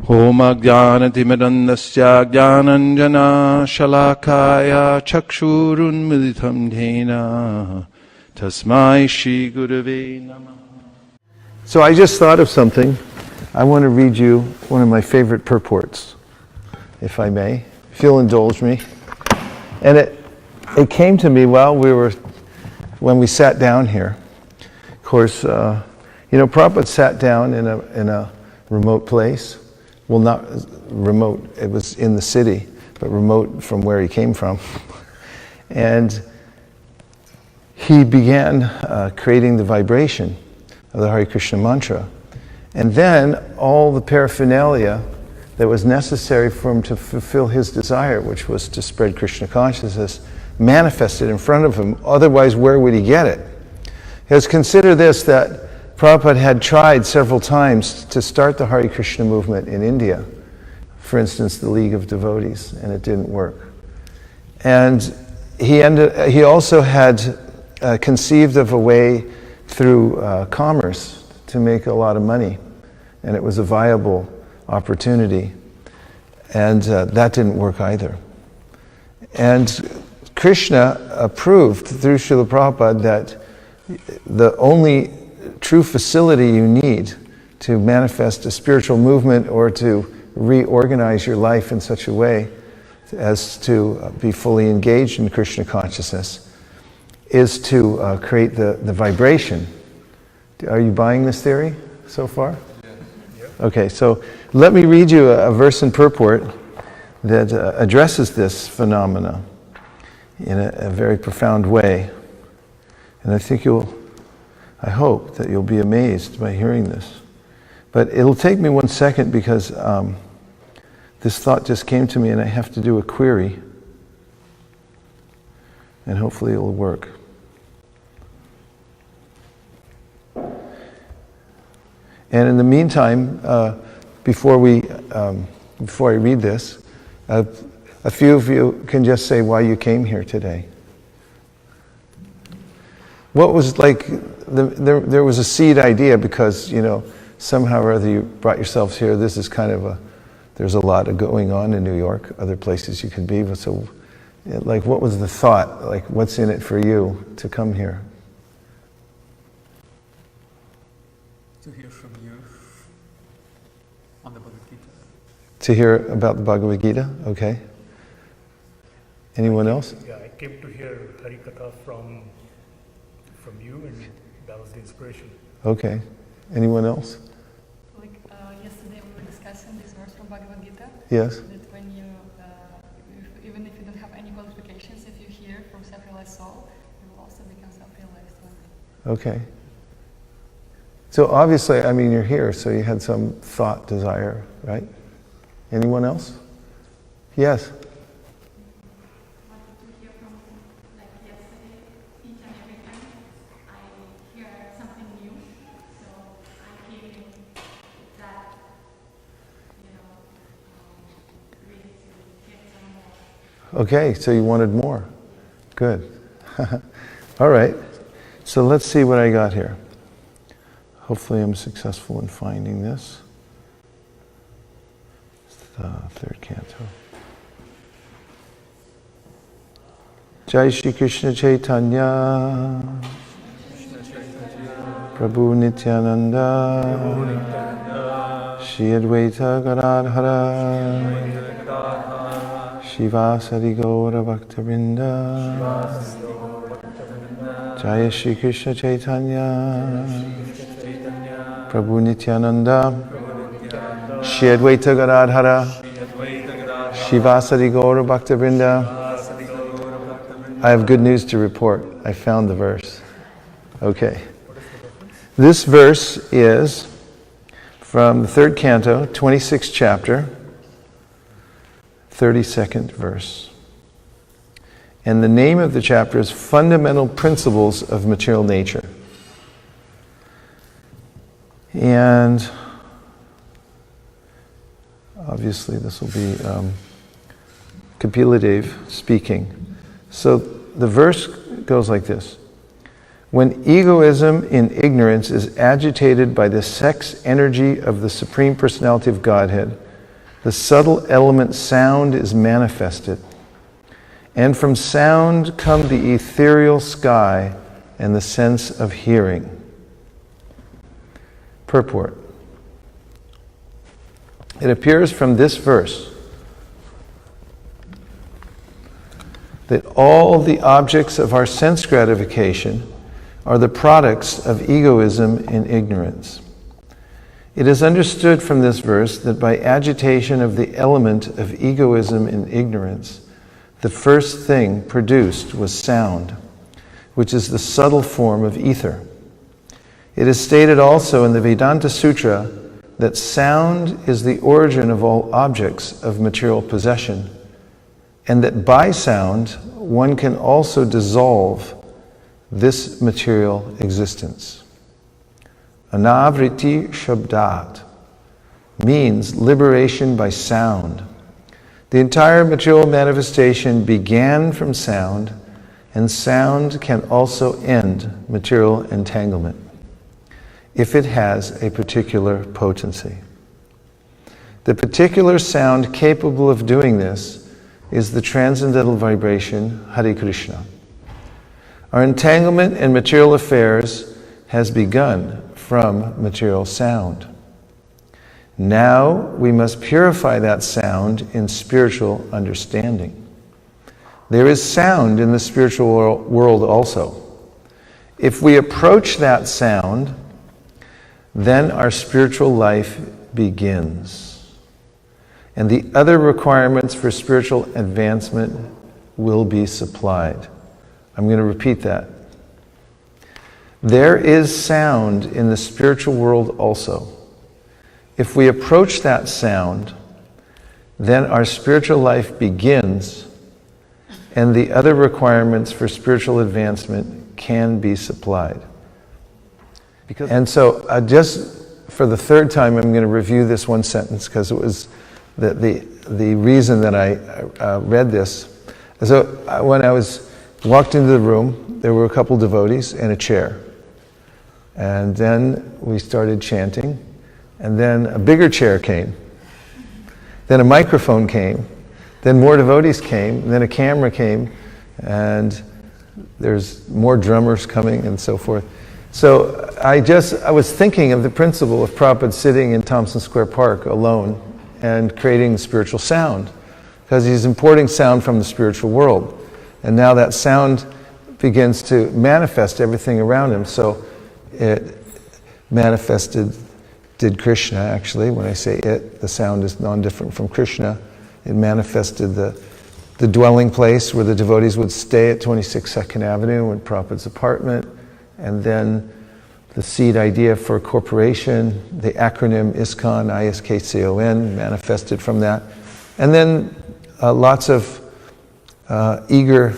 Om Ajnanatimirandasya Jnananjana Shalakaya Chakshurunmilitam Dhena Tasmai Shri Gurave Namah. So I just thought of something. I want to read you one of my favorite purports, if I may, if you'll indulge me. And it came to me when we sat down here. Of course, Prabhupada sat down in a remote place. Well, not remote, it was in the city, but remote from where he came from. And he began creating the vibration of the Hare Krishna mantra. And then all the paraphernalia that was necessary for him to fulfill his desire, which was to spread Krishna consciousness, manifested in front of him. Otherwise, where would he get it? Because consider this, that Prabhupada had tried several times to start the Hare Krishna movement in India, for instance, the League of Devotees, and it didn't work. And he also had conceived of a way through commerce to make a lot of money, and it was a viable opportunity, and that didn't work either. And Krishna approved through Srila Prabhupada that the only true facility you need to manifest a spiritual movement or to reorganize your life in such a way as to be fully engaged in Krishna consciousness is to create the vibration. Are you buying this theory so far? Yeah. Okay, so let me read you a verse in purport that addresses this phenomena in a very profound way. And I hope that you'll be amazed by hearing this. But it'll take me 1 second because this thought just came to me and I have to do a query. And hopefully it'll work. And in the meantime, before I read this, a few of you can just say why you came here today. What was like, there was a seed idea because, somehow or other you brought yourselves here. This is kind of there's a lot of going on in New York, other places you can be. But so, what was the thought? What's in it for you to come here? To hear from you on the Bhagavad Gita. To hear about the Bhagavad Gita? Okay. Anyone else? Yeah, I came to hear Harikatha from you, and that was the inspiration. Okay. Anyone else? Yesterday we were discussing this verse from Bhagavad Gita. Yes. That when you, even if you don't have any qualifications, if you hear from self-realized soul, you will also become self-realized one day. Okay. So obviously, you're here, so you had some thought, desire, right? Anyone else? Yes. Okay, so you wanted more. Good. All right. So let's see what I got here. Hopefully I'm successful in finding this. It's the third canto. Jai Shri Krishna Chaitanya Prabhu Nityananda Shri Advaita Gadadhara Shiva Sadi Gaura Bhaktivinoda Jaya Shri Krishna Chaitanya Prabhu Nityananda Shri Advaita Gadadhara Shiva Sadi Gaura Bhaktivinoda. I have good news to report. I found the verse. Okay. This verse is from the third canto, 26th chapter, 32nd verse. And the name of the chapter is Fundamental Principles of Material Nature. And obviously this will be Kapiladev speaking. So the verse goes like this. When egoism in ignorance is agitated by the sex energy of the Supreme Personality of Godhead, the subtle element sound is manifested. And from sound come the ethereal sky and the sense of hearing. Purport. It appears from this verse that all the objects of our sense gratification are the products of egoism and ignorance. It is understood from this verse that by agitation of the element of egoism and ignorance, the first thing produced was sound, which is the subtle form of ether. It is stated also in the Vedanta Sutra that sound is the origin of all objects of material possession, and that by sound one can also dissolve this material existence. Anavriti Shabdat means liberation by sound. The entire material manifestation began from sound, and sound can also end material entanglement if it has a particular potency. The particular sound capable of doing this is the transcendental vibration Hare Krishna. Our entanglement in material affairs has begun from material sound. Now we must purify that sound in spiritual understanding. There is sound in the spiritual world also. If we approach that sound, then our spiritual life begins. And the other requirements for spiritual advancement will be supplied. I'm going to repeat that. There is sound in the spiritual world also. If we approach that sound, then our spiritual life begins, and the other requirements for spiritual advancement can be supplied. And so, just for the third time, I'm going to review this one sentence because it was the reason that I read this. So, when I walked into the room, there were a couple devotees and a chair. And then we started chanting, and then a bigger chair came. Then a microphone came. Then more devotees came. And then a camera came, and there's more drummers coming and so forth. So I was thinking of the principle of Prabhupada sitting in Thompson Square Park alone and creating spiritual sound, because he's importing sound from the spiritual world. And now that sound begins to manifest everything around him. So it manifested, did Krishna actually. When I say it, the sound is non-different from Krishna. It manifested the dwelling place where the devotees would stay at 26 2nd Avenue in Prabhupada's apartment. And then the seed idea for a corporation, the acronym ISKCON, ISKCON, manifested from that. And then lots of eager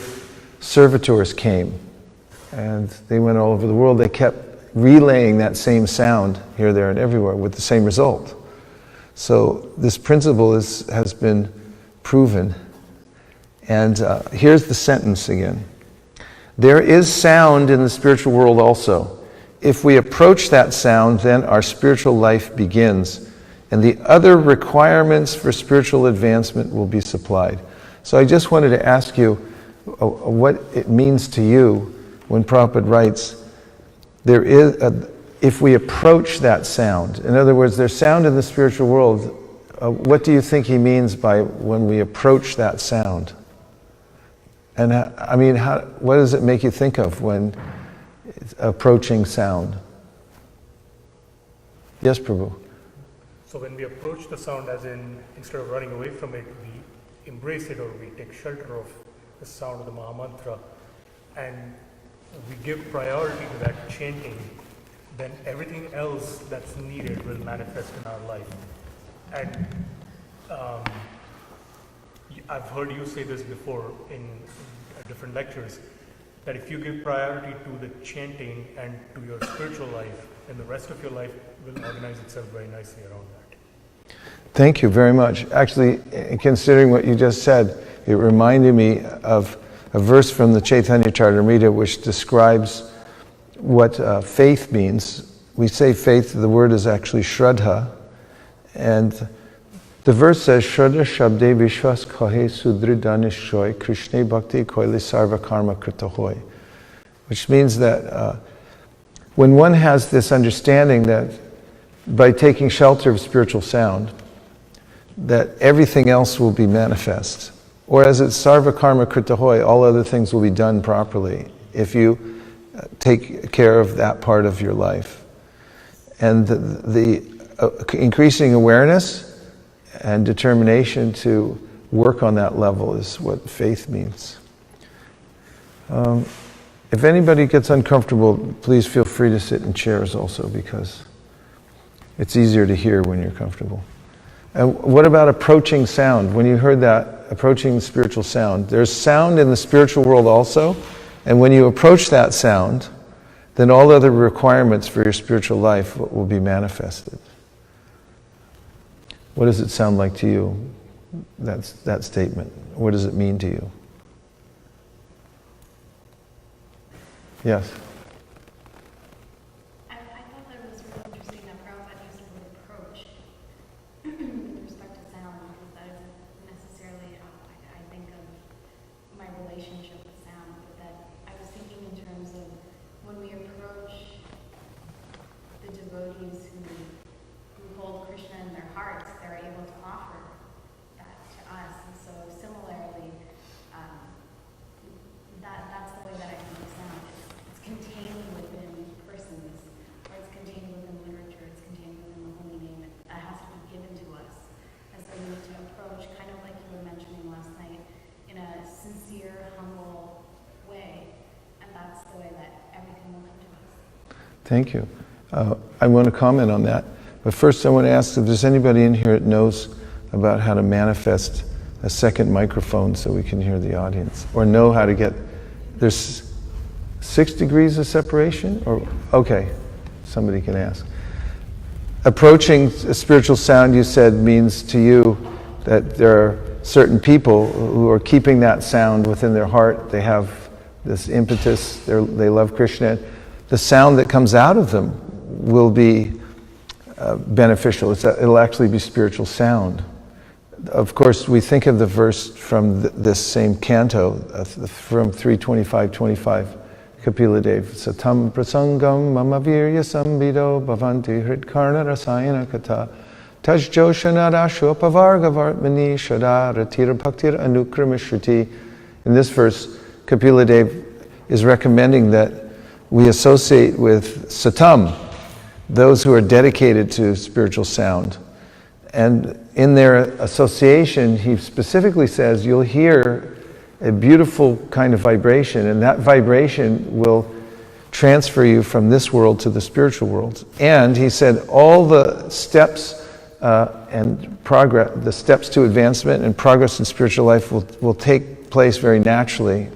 servitors came, and they went all over the world. They kept relaying that same sound here, there, and everywhere with the same result. So this principle has been proven. And here's the sentence again. There is sound in the spiritual world also. If we approach that sound, then our spiritual life begins, and the other requirements for spiritual advancement will be supplied. So I just wanted to ask you what it means to you when Prabhupada writes, if we approach that sound. In other words, there's sound in the spiritual world. What do you think he means by when we approach that sound? And what does it make you think of when it's approaching sound? Yes, Prabhu. So when we approach the sound, as in instead of running away from it, we embrace it, or we take shelter of the sound of the Mahamantra, and we give priority to that chanting, then everything else that's needed will manifest in our life. And I've heard you say this before in different lectures, that if you give priority to the chanting and to your spiritual life, then the rest of your life will organize itself very nicely around that. Thank you very much. Actually, considering what you just said, it reminded me of a verse from the Chaitanya Charitamrita which describes what faith means. We say faith, the word is actually Shraddha, and The verse says, Shraddha Shabde Vishwas Kahe Sudrida Nishoy Krishna Bhakti Koile Sarva Karma Krita Hoy. Which means that when one has this understanding that by taking shelter of spiritual sound, that everything else will be manifest. Or as it's Sarva Karma Krita Hoy, all other things will be done properly if you take care of that part of your life. And the increasing awareness and determination to work on that level is what faith means. If anybody gets uncomfortable, please feel free to sit in chairs also, because it's easier to hear when you're comfortable. And what about approaching sound? When you heard that, approaching spiritual sound, there's sound in the spiritual world also, and when you approach that sound, then all other requirements for your spiritual life will be manifested. What does it sound like to you, that statement? What does it mean to you? Yes? I thought that it was really interesting that Prabhupada used the word approach with respect to sound, because that isn't necessarily, I think of my relationship with sound, but that I was thinking in terms of when we approach the devotees who hold Krishna in their hearts, they're able to offer that to us. And so similarly, that's the way that I think of sound. It's contained within persons, or it's contained within literature, it's contained within the holy name. It has to be given to us. And so we need to approach, kind of like you were mentioning last night, in a sincere, humble way. And that's the way that everything will come to us. Thank you. I want to comment on that. But first I want to ask if there's anybody in here that knows about how to manifest a second microphone so we can hear the audience. Or know how to get... There's 6 degrees of separation? Or okay, somebody can ask. Approaching a spiritual sound, you said, means to you that there are certain people who are keeping that sound within their heart. They have this impetus, they love Krishna. The sound that comes out of them will be beneficial. It'll actually be spiritual sound. Of course, we think of the verse from this same canto, from 325:25, Kapila Dev, Satam prasangam mama virya sambido bhavanti hritkarna rasayana kata tajjo shanadasho pavarga vartmani shadara tira bhaktir anukramishruti. In this verse, Kapila Dev is recommending that we associate with Satam, those who are dedicated to spiritual sound. And in their association, he specifically says, you'll hear a beautiful kind of vibration, and that vibration will transfer you from this world to the spiritual world. And he said all the steps and progress, the steps to advancement and progress in spiritual life will take place very naturally.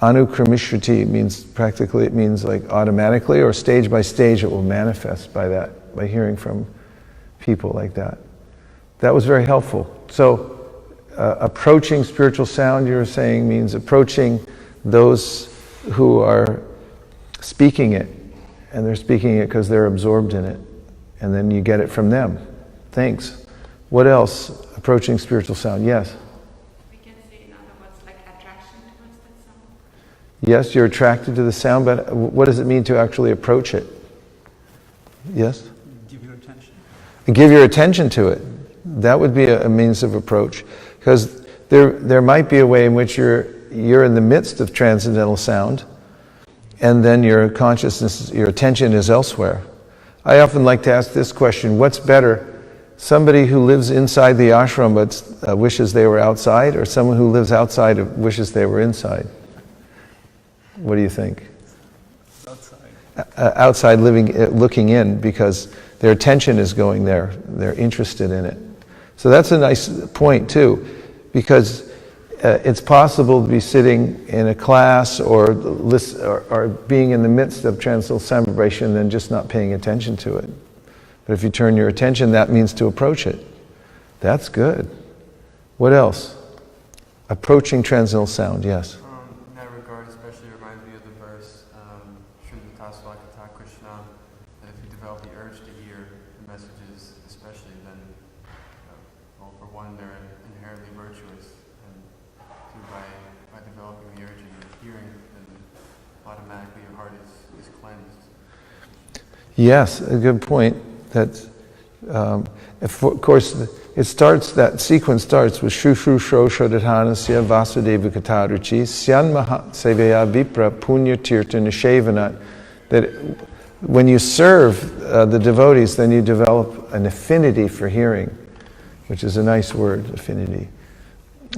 Anukramishruti means practically, it means like automatically, or stage by stage it will manifest by that, by hearing from people like that. That was very helpful. So approaching spiritual sound, you're saying, means approaching those who are speaking it, and they're speaking it because they're absorbed in it, and then you get it from them. Thanks. What else? Approaching spiritual sound. Yes? We can say, in other words, like attraction towards that sound. Yes, you're attracted to the sound, but what does it mean to actually approach it? Yes? Give your attention. And give your attention to it. That would be a means of approach. Because there might be a way in which you're in the midst of transcendental sound, and then your consciousness, your attention is elsewhere. I often like to ask this question: what's better, somebody who lives inside the ashram but wishes they were outside, or someone who lives outside and wishes they were inside? What do you think? Outside. Outside looking in, because their attention is going there. They're interested in it. So that's a nice point too, because it's possible to be sitting in a class or being in the midst of transcendental sound vibration and then just not paying attention to it. But if you turn your attention, that means to approach it. That's good. What else? Approaching transcendental sound, yes. In that regard, especially reminds me of the verse, Shrindaswakata Krishna, that if you develop the urge to hear the messages, especially, then all one, they're inherently virtuous, and two, by developing the urge of hearing, then automatically your heart is cleansed. Yes, a good point. That, of course, that sequence starts with Shushu Shro Shodhatanasya Vasudeva Kataruchi Syan Maha Seveya Vipra Punya Tirtha Nishevanat. That when you serve the devotees, then you develop an affinity for hearing, which is a nice word, affinity.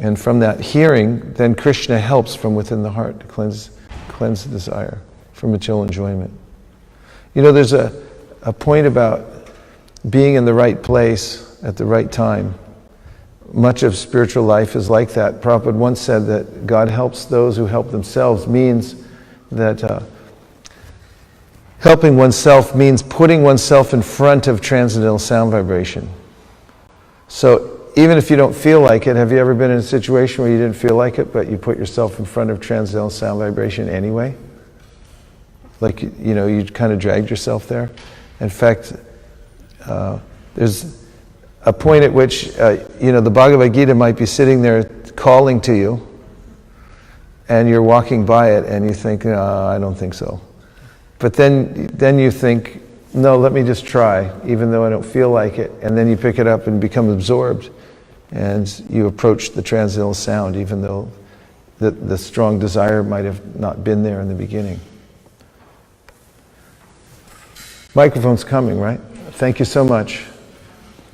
And from that hearing, then Krishna helps from within the heart to cleanse the desire for material enjoyment. You know, there's a point about being in the right place at the right time. Much of spiritual life is like that. Prabhupada once said that God helps those who help themselves means that helping oneself means putting oneself in front of transcendental sound vibration. So even if you don't feel like it, have you ever been in a situation where you didn't feel like it, but you put yourself in front of transcendental sound vibration anyway? Like, you know, you kind of dragged yourself there. In fact, there's a point at which, the Bhagavad Gita might be sitting there calling to you, and you're walking by it, and you think, no, I don't think so. But then you think, no, let me just try, even though I don't feel like it. And then you pick it up and become absorbed, and you approach the transcendental sound, even though the strong desire might have not been there in the beginning. Microphone's coming, right? Thank you so much.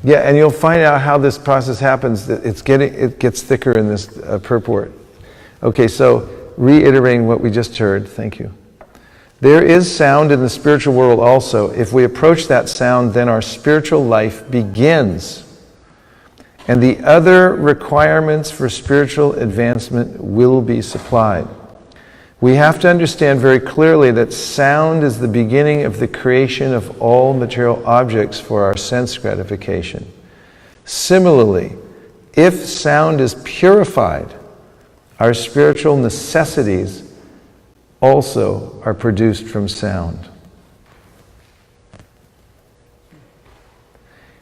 Yeah, and you'll find out how this process happens. It gets thicker in this purport. Okay, so reiterating what we just heard. Thank you. There is sound in the spiritual world also. If we approach that sound, then our spiritual life begins. And the other requirements for spiritual advancement will be supplied. We have to understand very clearly that sound is the beginning of the creation of all material objects for our sense gratification. Similarly, if sound is purified, our spiritual necessities also are produced from sound.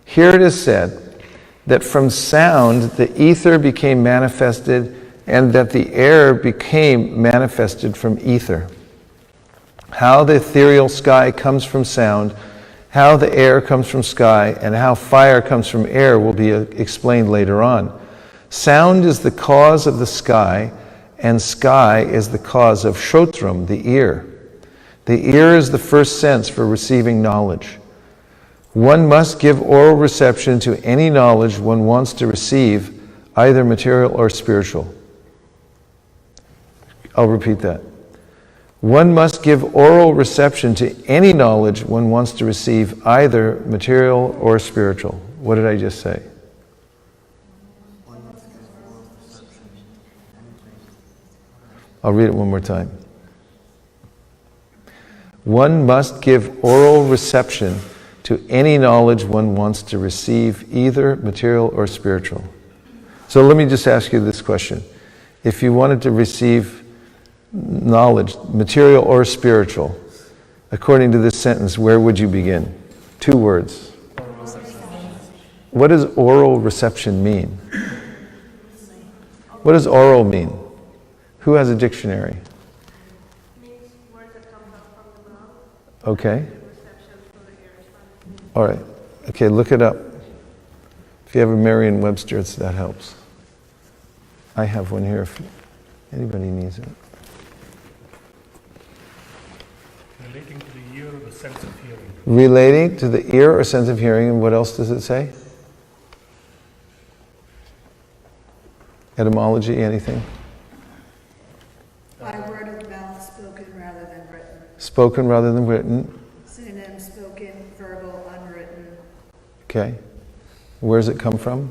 Here it is said that from sound the ether became manifested, and that the air became manifested from ether. How the ethereal sky comes from sound, how the air comes from sky, and how fire comes from air will be explained later on. Sound is the cause of the sky, and sky is the cause of Shrotram, the ear. The ear is the first sense for receiving knowledge. One must give oral reception to any knowledge one wants to receive, either material or spiritual. I'll repeat that. One must give oral reception to any knowledge one wants to receive, either material or spiritual. What did I just say? I'll read it one more time. One must give oral reception to any knowledge one wants to receive, either material or spiritual. So let me just ask you this question. If you wanted to receive knowledge, material or spiritual, according to this sentence, where would you begin? 2 words. What does oral reception mean? What does oral mean? Who has a dictionary? It means words that come out from the mouth. Okay. Reception through the ears. All right. Okay, look it up. If you have a Merriam-Webster, that helps. I have one here if anybody needs it. Relating to the ear or the sense of hearing. Relating to the ear or sense of hearing, and what else does it say? Etymology, anything? By word of mouth, spoken rather than written. Spoken rather than written. Synonym, spoken, verbal, unwritten. Okay. Where does it come from?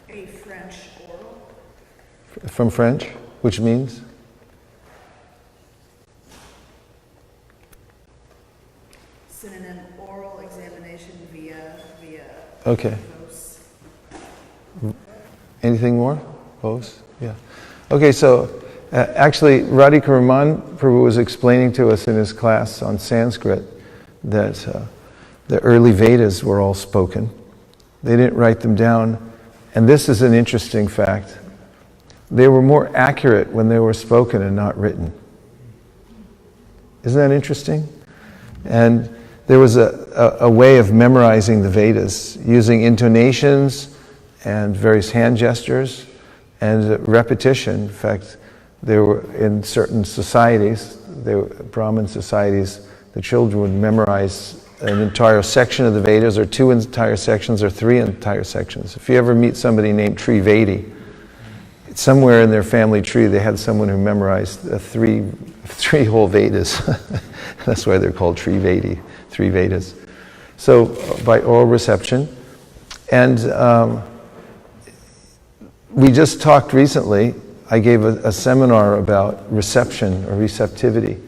A French oral. From French, which means? Synonym, oral examination via. Okay. Voice. Anything more? Both? Yeah. Okay, so Actually, Radhika Raman Prabhu was explaining to us in his class on Sanskrit that the early Vedas were all spoken. They didn't write them down. And this is an interesting fact. They were more accurate when they were spoken and not written. Isn't that interesting? And there was a way of memorizing the Vedas using intonations and various hand gestures and repetition. In fact, there were in certain societies, Brahmin societies, the children would memorize an entire section of the Vedas, or 2 entire sections, or 3 entire sections. If you ever meet somebody named Trivedi, somewhere in their family tree they had someone who memorized three whole Vedas. That's why they're called Trivedi, 3 Vedas. So by oral reception. And we just talked recently, I gave a seminar about reception or receptivity,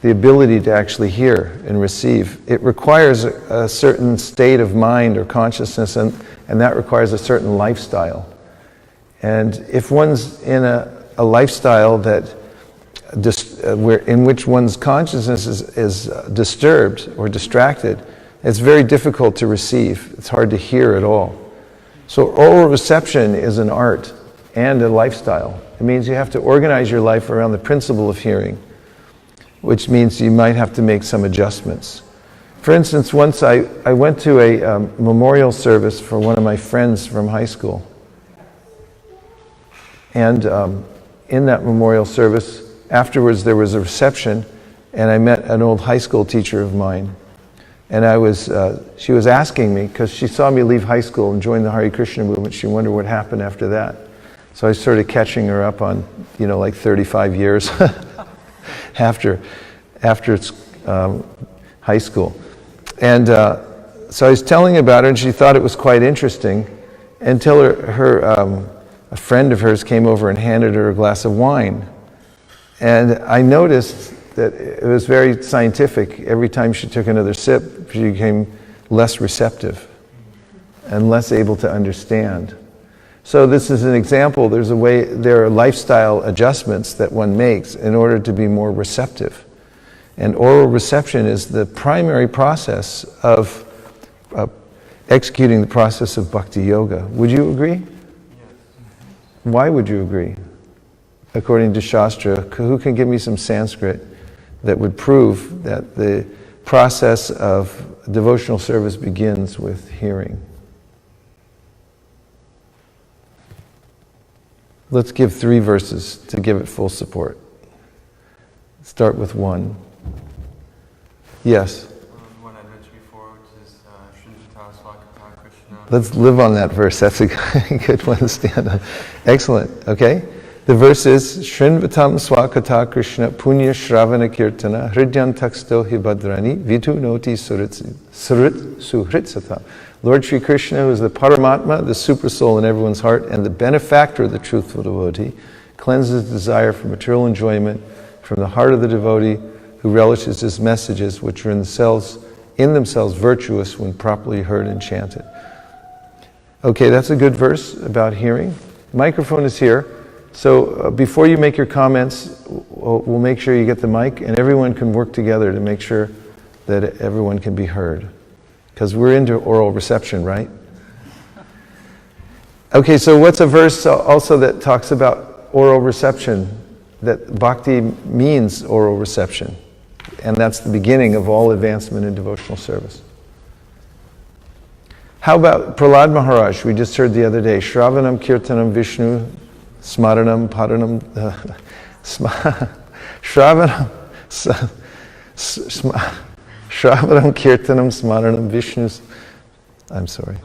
the ability to actually hear and receive. It requires a certain state of mind or consciousness, and that requires a certain lifestyle. And if one's in a lifestyle that in which one's consciousness is disturbed or distracted, it's very difficult to receive. It's hard to hear at all. So oral reception is an art and a lifestyle. It means you have to organize your life around the principle of hearing, which means you might have to make some adjustments. For instance, once I went to a memorial service for one of my friends from high school. And in that memorial service, afterwards there was a reception, and I met an old high school teacher of mine. And she was asking me, because she saw me leave high school and join the Hare Krishna movement, she wondered what happened after that. So I started catching her up on, like 35 years after high school. And so I was telling about her, and she thought it was quite interesting, until a friend of hers came over and handed her a glass of wine. And I noticed that it was very scientific. Every time she took another sip, she became less receptive and less able to understand. So this is an example. There are lifestyle adjustments that one makes in order to be more receptive. And oral reception is the primary process of executing the process of bhakti yoga. Would you agree? Yes. Why would you agree? According to Shastra, who can give me some Sanskrit that would prove that the process of devotional service begins with hearing? Let's give 3 verses to give it full support. Start with 1. Yes? The one I mentioned before, which is Shrindata Swakata Krishna. Let's live on that verse. That's a good one to stand on. Excellent. Okay? The verse is Shrinvatam Swakata Krishna Punya Shravana Kirtana Hridyan Taksto Hibadrani Vitu Noti Surit Suhritsata. Lord Sri Krishna, who is the Paramatma, the super soul in everyone's heart, and the benefactor of the truthful devotee, cleanses desire for material enjoyment from the heart of the devotee who relishes his messages, which are in themselves virtuous when properly heard and chanted. Okay, that's a good verse about hearing. The microphone is here. So before you make your comments, we'll make sure you get the mic, and everyone can work together to make sure that everyone can be heard. Because we're into oral reception, right? Okay, so what's a verse also that talks about oral reception? That bhakti means oral reception. And that's the beginning of all advancement in devotional service. How about Prahlad Maharaj, we just heard the other day, Shravanam Kirtanam Vishnu Smaranam Paranam Shravanam Shravanam Kirtanam Smaranam Vishnu's, I'm sorry.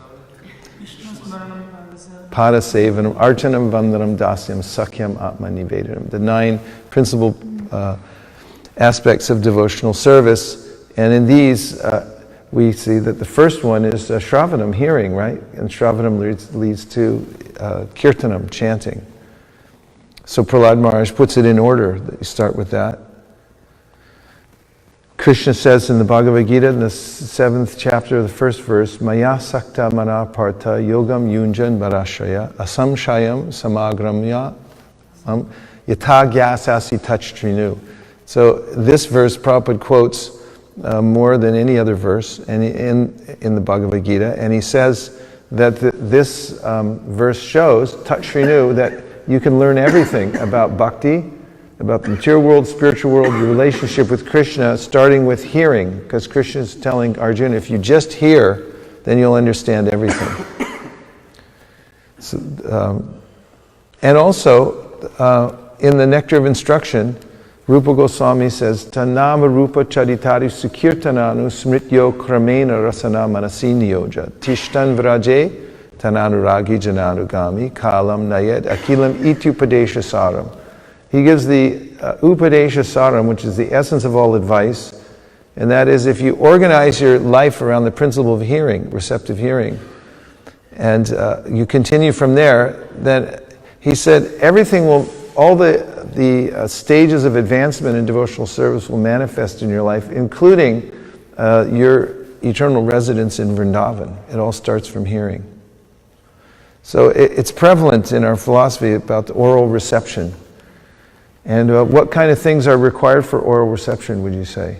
Padasevanam Archanam Vandanam Dasyam Sakyam Atma Nivedanam. The 9 principal aspects of devotional service. And in these, we see that the first one is Shravanam, hearing, right? And Shravanam leads to Kirtanam, chanting. So Prahlad Maharaj puts it in order. You start with that. Krishna says in the Bhagavad Gita, in the 7th chapter, the 1st verse, Maya sakta mana partha yogam yunjan varashaya asamshayam samagramya Yatha gyasasi touchtrinu. So this verse Prabhupada quotes more than any other verse in the Bhagavad Gita, and he says that this verse shows, touchtrinu, that you can learn everything about bhakti, about the material world, spiritual world, your relationship with Krishna, starting with hearing, because Krishna is telling Arjuna, if you just hear, then you'll understand everything. So, and also, in the Nectar of Instruction, Rupa Goswami says, Tanama Rupa Charitari Sukirtananu Smrityo Kramena Rasana Manasiniyoja Tishtan Vraje Tananuragi Jananugami Kalam Nayed Akilam Ityupadesha Saram. He gives the Upadesha Saram, which is the essence of all advice, and that is if you organize your life around the principle of hearing, receptive hearing, and you continue from there, then he said everything will, all the stages of advancement in devotional service will manifest in your life, including your eternal residence in Vrindavan. It all starts from hearing. So it's prevalent in our philosophy about the oral reception. And what kind of things are required for oral reception, would you say?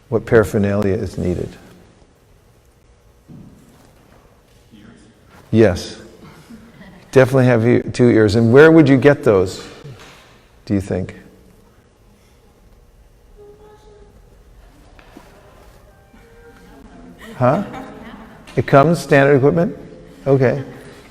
What paraphernalia is needed? Ears. Yes. Definitely have 2 ears. And where would you get those, do you think? Huh? It comes, standard equipment? Okay.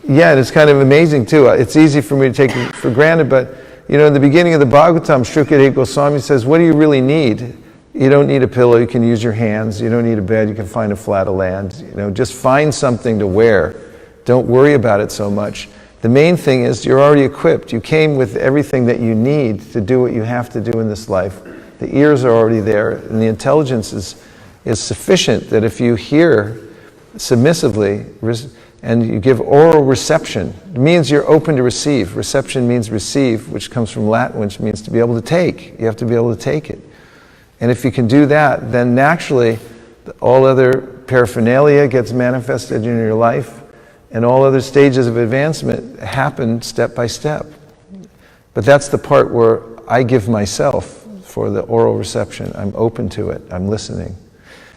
Yeah, and it's kind of amazing too. It's easy for me to take it for granted, but you know, in the beginning of the Bhagavatam, Shrukadeva Goswami says, what do you really need? You don't need a pillow, you can use your hands. You don't need a bed, you can find a flat of land. You know, just find something to wear. Don't worry about it so much. The main thing is you're already equipped. You came with everything that you need to do what you have to do in this life. The ears are already there, and the intelligence is sufficient that if you hear submissively and you give oral reception, it means you're open to receive. Reception means receive, which comes from Latin, which means to be able to take. You have to be able to take it. And if you can do that, then naturally all other paraphernalia gets manifested in your life, and all other stages of advancement happen step by step. But that's the part where I give myself for the oral reception. I'm open to it. I'm listening.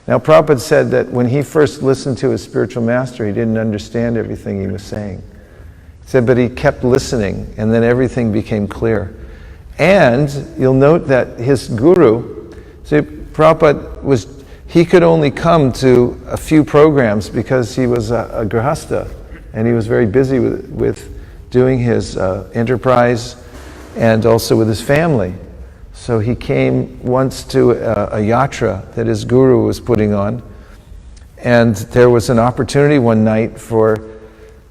Now, Prabhupada said that when he first listened to his spiritual master, he didn't understand everything he was saying. He said, but he kept listening, and then everything became clear. And you'll note that his guru, see, Prabhupada he could only come to a few programs because he was a grihastha, and he was very busy with doing his enterprise and also with his family. So he came once to a yatra that his guru was putting on, and there was an opportunity one night for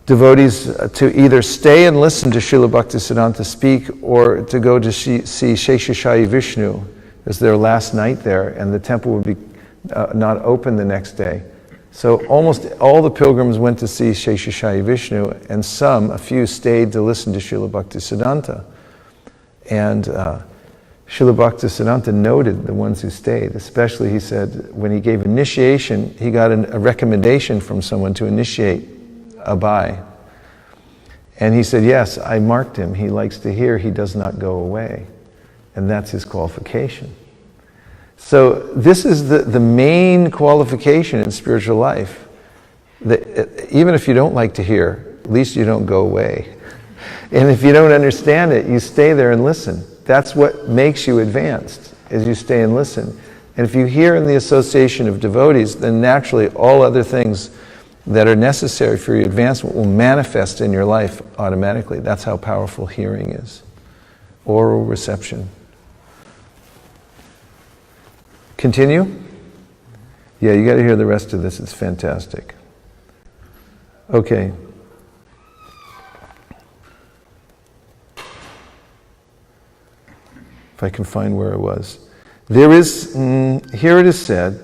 devotees to either stay and listen to Srila Bhaktisiddhanta speak or to go to see Sheshashayi Vishnu. It was their last night there, and the temple would be not open the next day. So almost all the pilgrims went to see Sheshashayi Vishnu, and a few stayed to listen to Srila Bhaktisiddhanta. And Srila Bhaktisiddhanta noted the ones who stayed. Especially, he said, when he gave initiation, he got a recommendation from someone to initiate Abai. And he said, yes, I marked him. He likes to hear, he does not go away. And that's his qualification. So this is the main qualification in spiritual life. Even if you don't like to hear, at least you don't go away. And if you don't understand it, you stay there and listen. That's what makes you advanced, is you stay and listen. And if you hear in the association of devotees, then naturally all other things that are necessary for your advancement will manifest in your life automatically. That's how powerful hearing is. Oral reception. Continue? Yeah, you got to hear the rest of this. It's fantastic. Okay. If I can find where it was. There is, here it is said,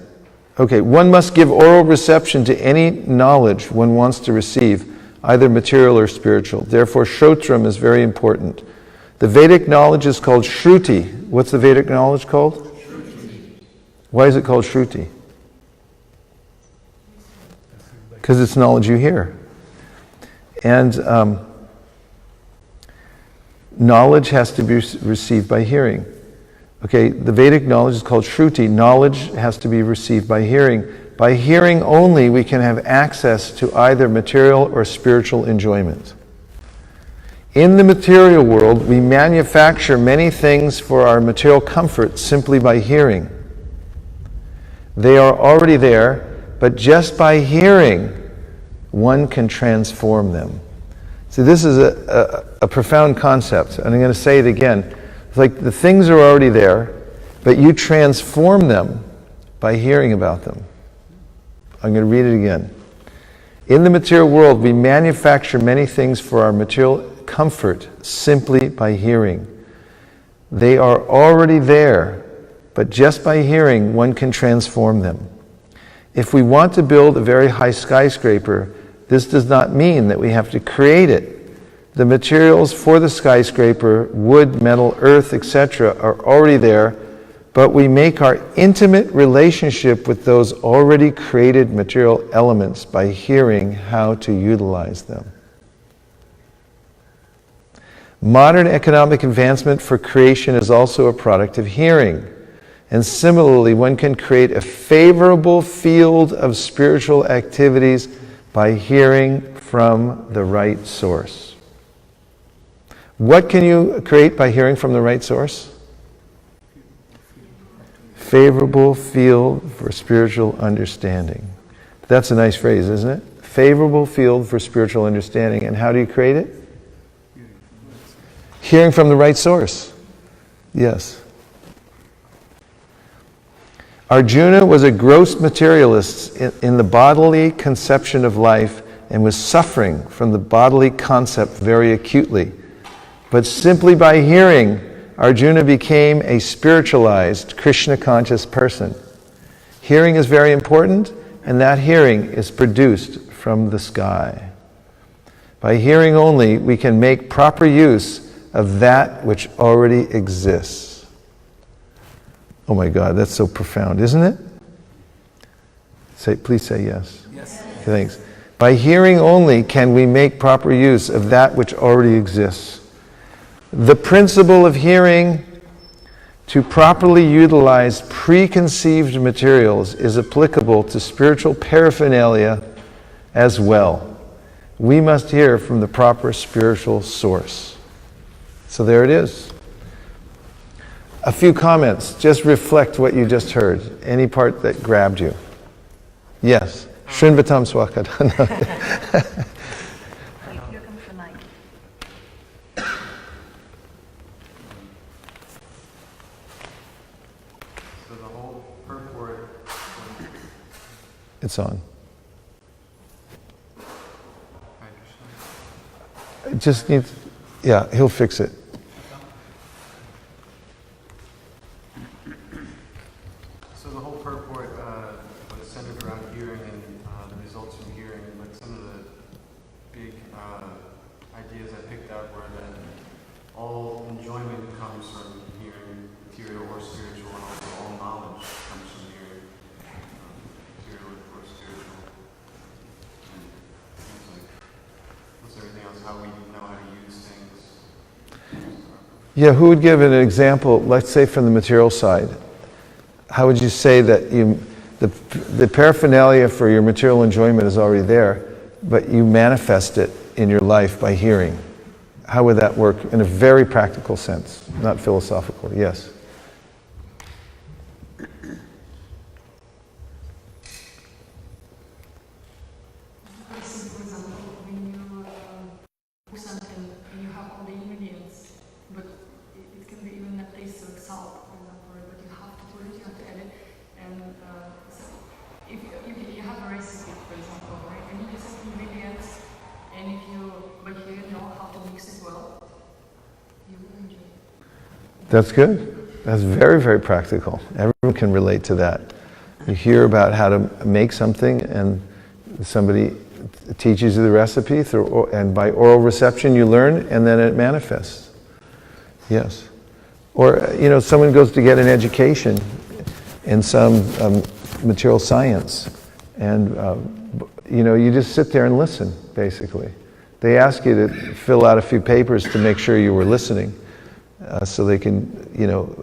okay, one must give oral reception to any knowledge one wants to receive, either material or spiritual. Therefore, Shrotram is very important. The Vedic knowledge is called Shruti. What's the Vedic knowledge called? Shruti. Why is it called Shruti? Because it's knowledge you hear. And knowledge has to be received by hearing. Okay, the Vedic knowledge is called Shruti. Knowledge has to be received by hearing. By hearing only, we can have access to either material or spiritual enjoyment. In the material world, we manufacture many things for our material comfort simply by hearing. They are already there, but just by hearing, one can transform them. See, this is a profound concept, and I'm going to say it again. It's like the things are already there, but you transform them by hearing about them. I'm going to read it again. In the material world, we manufacture many things for our material comfort simply by hearing. They are already there, but just by hearing, one can transform them. If we want to build a very high skyscraper, this does not mean that we have to create it. The materials for the skyscraper, wood, metal, earth, etc., are already there, but we make our intimate relationship with those already created material elements by hearing how to utilize them. Modern economic advancement for creation is also a product of hearing. And similarly, one can create a favorable field of spiritual activities by hearing from the right source. What can you create by hearing from the right source? Favorable field for spiritual understanding. That's a nice phrase, isn't it? Favorable field for spiritual understanding. And how do you create it? Hearing from the right source. Yes. Arjuna was a gross materialist in the bodily conception of life and was suffering from the bodily concept very acutely. But simply by hearing, Arjuna became a spiritualized, Krishna-conscious person. Hearing is very important, and that hearing is produced from the sky. By hearing only, we can make proper use of that which already exists. Oh my God, that's so profound, isn't it? Please say yes. Yes. Okay, thanks. By hearing only can we make proper use of that which already exists. The principle of hearing to properly utilize preconceived materials is applicable to spiritual paraphernalia as well. We must hear from the proper spiritual source. So there it is. A few comments. Just reflect what you just heard. Any part that grabbed you. Yes. Shrinvatam Swakad. Here comes the mic. So the whole purport. It's on. Hare Krishna. It just needs, yeah, he'll fix it. So the whole purport was centered around hearing and the results from hearing, but some of the big ideas I picked out were that all enjoyment comes from hearing, material or spiritual, and also all knowledge comes from hearing, material or spiritual. And things like, plus everything else, how we know how to use things. Yeah, who would give an example, let's say from the material side? How would you say that the paraphernalia for your material enjoyment is already there, but you manifest it in your life by hearing? How would that work in a very practical sense, not philosophical? Yes. For example, when you cook something and you have all the ingredients, but it can be even a taste like salt, for example, but you have to put it, you have to add it, and so if you have a recipe, for example, right, and you use some ingredients, and if you, but you know how to mix it well, you will enjoy it. That's good. That's very, very practical. Everyone can relate to that. You hear about how to make something and somebody teaches you the recipe and by oral reception you learn and then it manifests. Yes. Or, someone goes to get an education in some material science and, you just sit there and listen, basically. They ask you to fill out a few papers to make sure you were listening, so they can,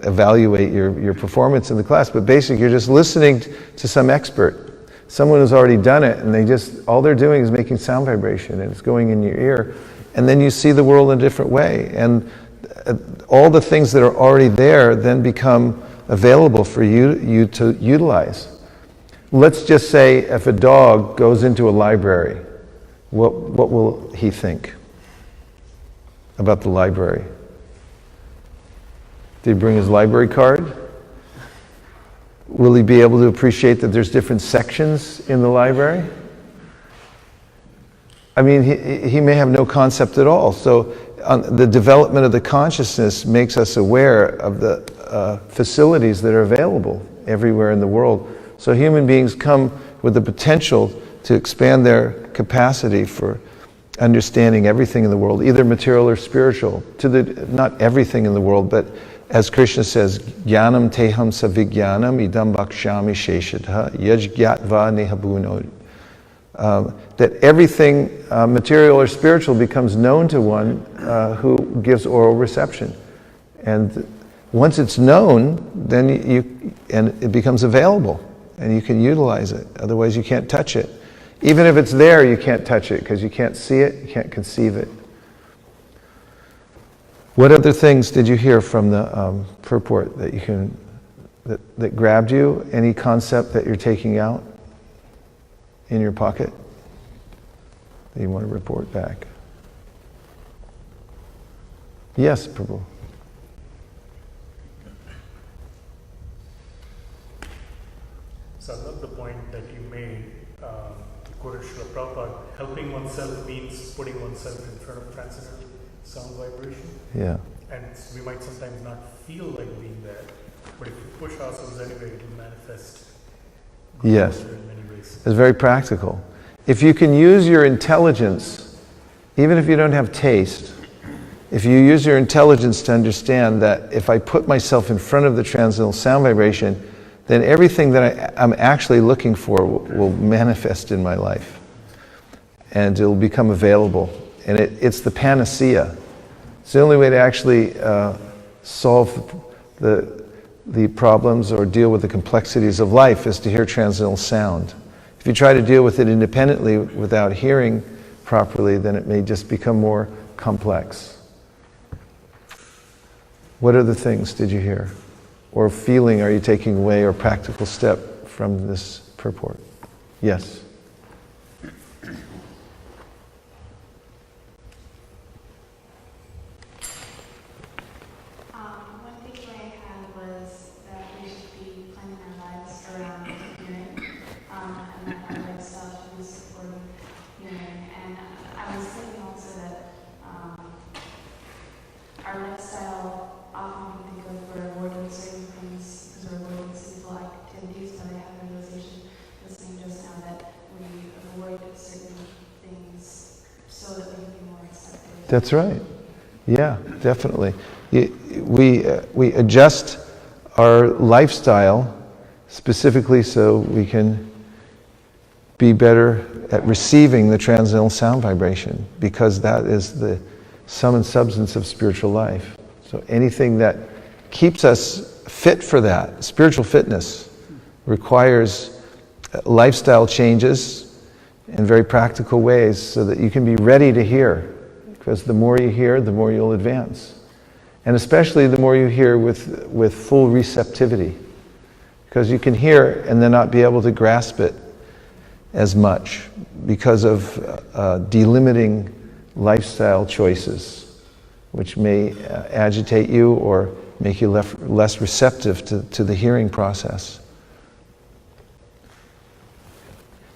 evaluate your performance in the class. But basically, you're just listening to some expert, someone who's already done it, and all they're doing is making sound vibration, and it's going in your ear, and then you see the world in a different way, and all the things that are already there then become available for you to utilize. Let's just say if a dog goes into a library, what will he think about the library? Did he bring his library card? Will he be able to appreciate that there's different sections in the library? I mean, he may have no concept at all. So the development of the consciousness makes us aware of the facilities that are available everywhere in the world. So human beings come with the potential to expand their capacity for understanding everything in the world, either material or spiritual, not everything in the world, but as Krishna says, Jnanam teham savijnanam idam bhakshami sheshatha yajgyatva nehabhuno. That everything material or spiritual becomes known to one who gives oral reception. And once it's known, then it becomes available, and you can utilize it. Otherwise you can't touch it. Even if it's there, you can't touch it because you can't see it, you can't conceive it. What other things did you hear from the purport that grabbed you? Any concept that you're taking out in your pocket that you want to report back? Yes, Prabhu. So I love the point that you made, quoted Srila Prabhupada, helping oneself means putting oneself in front of transcendental sound vibration. Yeah. And we might sometimes not feel like being there, but if we push ourselves anyway, it will manifest. Yes. In many ways. It's very practical. If you can use your intelligence, even if you don't have taste, if you use your intelligence to understand that if I put myself in front of the transcendental sound vibration, then everything that I'm actually looking for will manifest in my life. And it'll become available. And it's the panacea. It's the only way to actually solve the problems or deal with the complexities of life is to hear transcendental sound. If you try to deal with it independently without hearing properly, then it may just become more complex. What other things did you hear? Or feeling are you taking away, or practical step from this purport? Yes? One takeaway I had was that we should be planning our lives around hearing, and that our lifestyle should be supporting hearing. And I was thinking also that our lifestyle, often we think of we're avoiding certain things because we're avoiding sinful activities, but I had a realization listening just now that we avoid certain things so that we can be more receptive. That's right. Yeah, definitely. We adjust our lifestyle specifically so we can be better at receiving the transcendental sound vibration, because that is the sum and substance of spiritual life. So anything that keeps us fit for that, spiritual fitness, requires lifestyle changes in very practical ways so that you can be ready to hear. Because the more you hear, the more you'll advance. And especially the more you hear with full receptivity. Because you can hear and then not be able to grasp it as much because of delimiting lifestyle choices, which may agitate you or make you less receptive to the hearing process.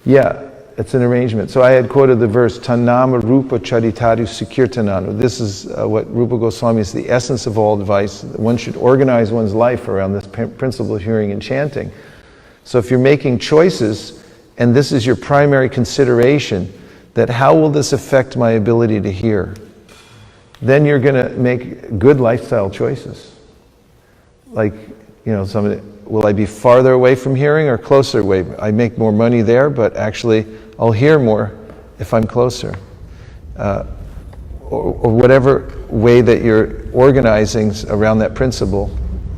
Yeah, it's an arrangement. So I had quoted the verse, Tanama Rupa Charitadu Sukirtananu. This is what Rupa Goswami is the essence of all advice. One should organize one's life around this principle of hearing and chanting. So if you're making choices, and this is your primary consideration, that how will this affect my ability to hear? Then you're going to make good lifestyle choices. Like, somebody, will I be farther away from hearing or closer away? I make more money there, but actually I'll hear more if I'm closer. or whatever way that you're organizing around that principle,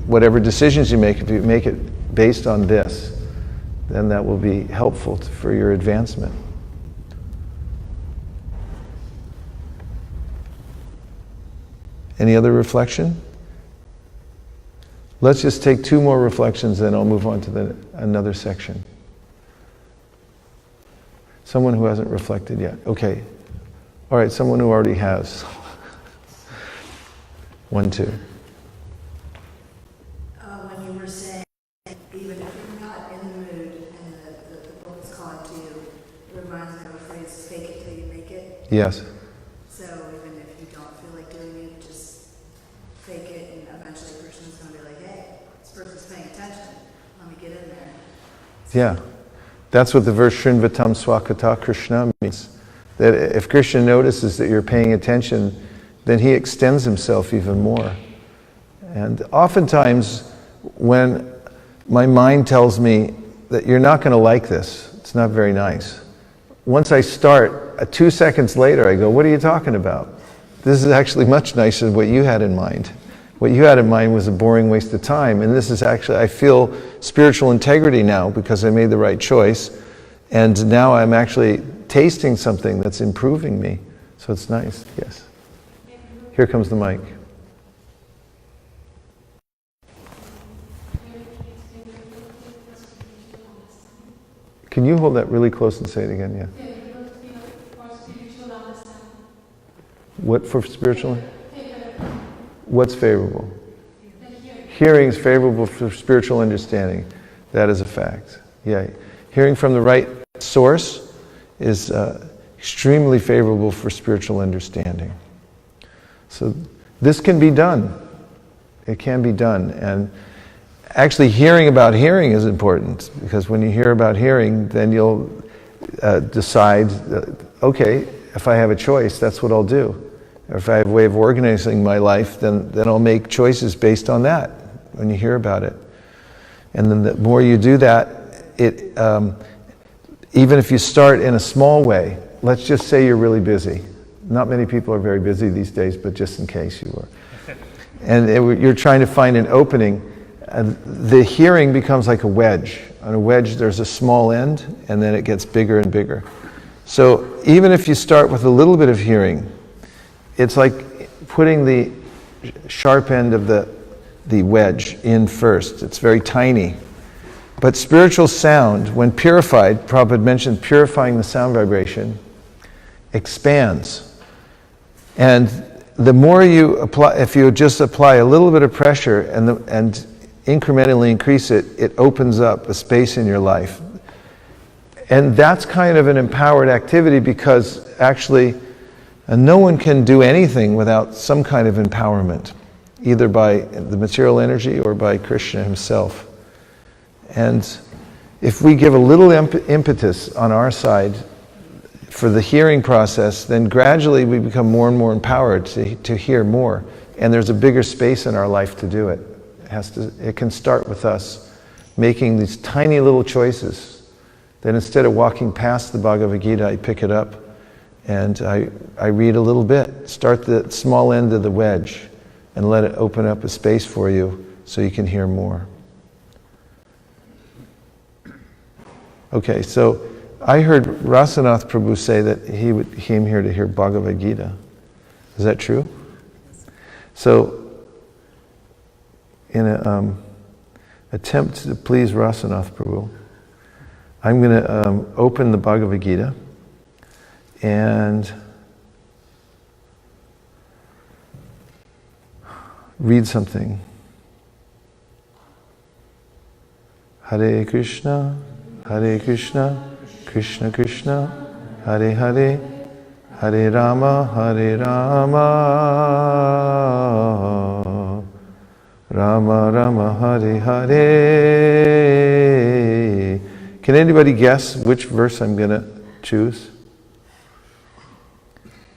whatever decisions you make, if you make it based on this, then that will be helpful for your advancement. Any other reflection? Let's just take 2 more reflections, then I'll move on to another section. Someone who hasn't reflected yet. Okay. All right, someone who already has. 1, 2. When you were saying, even if you're not in the mood and the book is calling to you, it reminds me of a phrase, fake it till you make it. Yes. So even if you don't feel like doing it, just fake it, and eventually the person is going to be like, hey, this person's paying attention. Let me get in there. Yeah. That's what the verse Shrinvatam Swakata Krishna means. That if Krishna notices that you're paying attention, then he extends himself even more. And oftentimes, when my mind tells me that you're not going to like this, it's not very nice. Once I start, 2 seconds later, I go, what are you talking about? This is actually much nicer than what you had in mind. What you had in mind was a boring waste of time. And this is actually, I feel spiritual integrity now because I made the right choice. And now I'm actually tasting something that's improving me. So it's nice, yes. Here comes the mic. Can you hold that really close and say it again? Yeah. What for spiritual? What's favorable? Hearing is favorable for spiritual understanding. That is a fact. Yeah. Hearing from the right source is extremely favorable for spiritual understanding. So this can be done. It can be done. And actually hearing about hearing is important, because when you hear about hearing, then you'll decide, okay, if I have a choice, that's what I'll do. Or if I have a way of organizing my life, then I'll make choices based on that when you hear about it. And then the more you do that, even if you start in a small way, let's just say you're really busy. Not many people are very busy these days, but just in case you were. And you're trying to find an opening. The hearing becomes like a wedge. On a wedge, there's a small end, and then it gets bigger and bigger. So even if you start with a little bit of hearing, it's like putting the sharp end of the wedge in first. It's very tiny. But spiritual sound, when purified, Prabhupada mentioned purifying the sound vibration, expands. And the more you apply, if you just apply a little bit of pressure and incrementally increase it, it opens up a space in your life. And that's kind of an empowered activity, because actually no one can do anything without some kind of empowerment, either by the material energy or by Krishna himself. And if we give a little impetus on our side for the hearing process, then gradually we become more and more empowered to hear more. And there's a bigger space in our life to do it. It can start with us making these tiny little choices. Then instead of walking past the Bhagavad Gita, I pick it up and I read a little bit. Start the small end of the wedge and let it open up a space for you so you can hear more. Okay, so I heard Rasanath Prabhu say that he came here to hear Bhagavad Gita. Is that true? So, in an attempt to please Rasanath Prabhu, I'm going to open the Bhagavad Gita and read something. Hare Krishna, Krishna Krishna, Hare Hare, Hare Rama, Rama Rama, Hare Hare. Can anybody guess which verse I'm going to choose?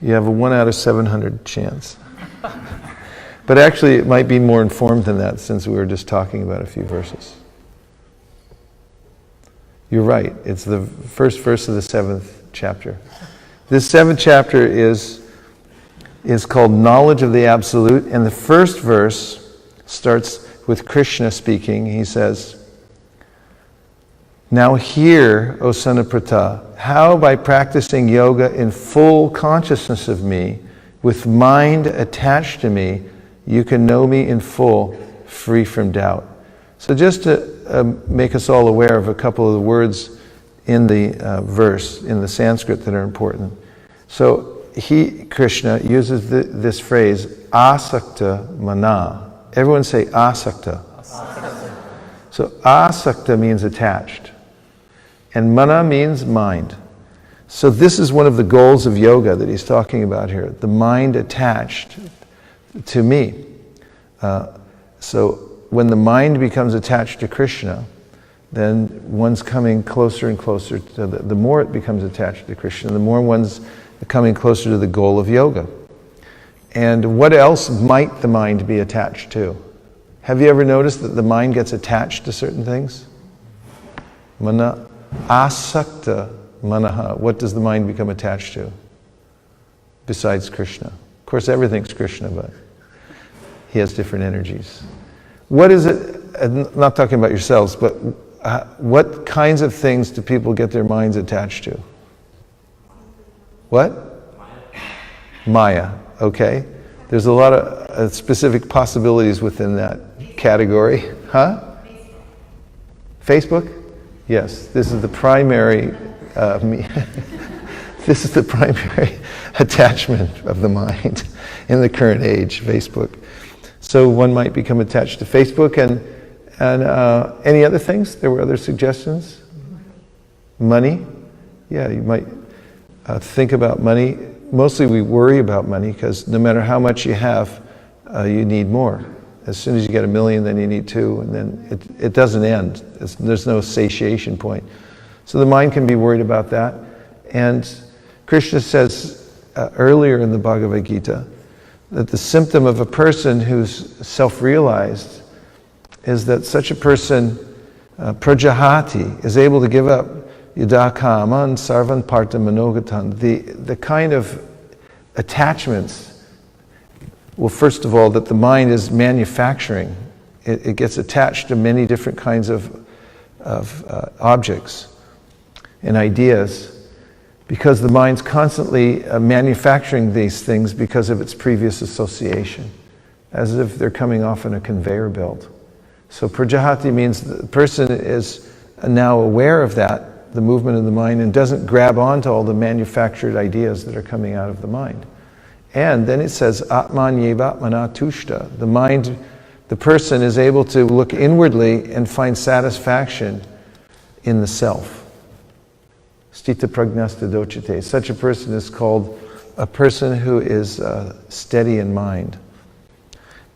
You have a 1 out of 700 chance. But actually it might be more informed than that, since we were just talking about a few verses. You're right, it's the first verse of the 7th chapter. This 7th chapter is called Knowledge of the Absolute, and the first verse starts with Krishna speaking. He says, "Now hear, O son of Pratha, how by practicing yoga in full consciousness of me, with mind attached to me, you can know me in full, free from doubt." So just to make us all aware of a couple of the words in the verse, in the Sanskrit, that are important. So Krishna, uses this phrase, asakta mana. Everyone say asakta. So asakta means attached. And mana means mind. So this is one of the goals of yoga that he's talking about here. The mind attached to me. So when the mind becomes attached to Krishna, then one's coming closer and closer to the more it becomes attached to Krishna, the more one's coming closer to the goal of yoga. And what else might the mind be attached to? Have you ever noticed that the mind gets attached to certain things? Mana, asakta manaha. What does the mind become attached to? Besides Krishna. Of course, everything's Krishna, but he has different energies. What is it, I'm not talking about yourselves, but what kinds of things do people get their minds attached to? What? Maya, okay. There's a lot of specific possibilities within that category. Huh? Facebook? Yes, this is the primary this is the primary attachment of the mind in the current age, Facebook. So one might become attached to Facebook, and any other things? There were other suggestions? Money? Yeah, you might think about money. Mostly we worry about money because no matter how much you have, you need more. As soon as you get $1 million, then you need 2, and then it doesn't end. There's no satiation point. So the mind can be worried about that. And Krishna says earlier in the Bhagavad Gita that the symptom of a person who's self-realized is that such a person, prajahati, is able to give up yada kaman sarvan parta manogatan, the kind of attachments, well, first of all, that the mind is manufacturing. It gets attached to many different kinds of objects and ideas, because the mind's constantly manufacturing these things because of its previous association, as if they're coming off in a conveyor belt. So prajahati means the person is now aware of that, the movement of the mind, and doesn't grab onto all the manufactured ideas that are coming out of the mind. And then it says, atman yevatmana tushta. The mind, the person is able to look inwardly and find satisfaction in the self. Stita pragnasta dochite. Such a person is called a person who is steady in mind.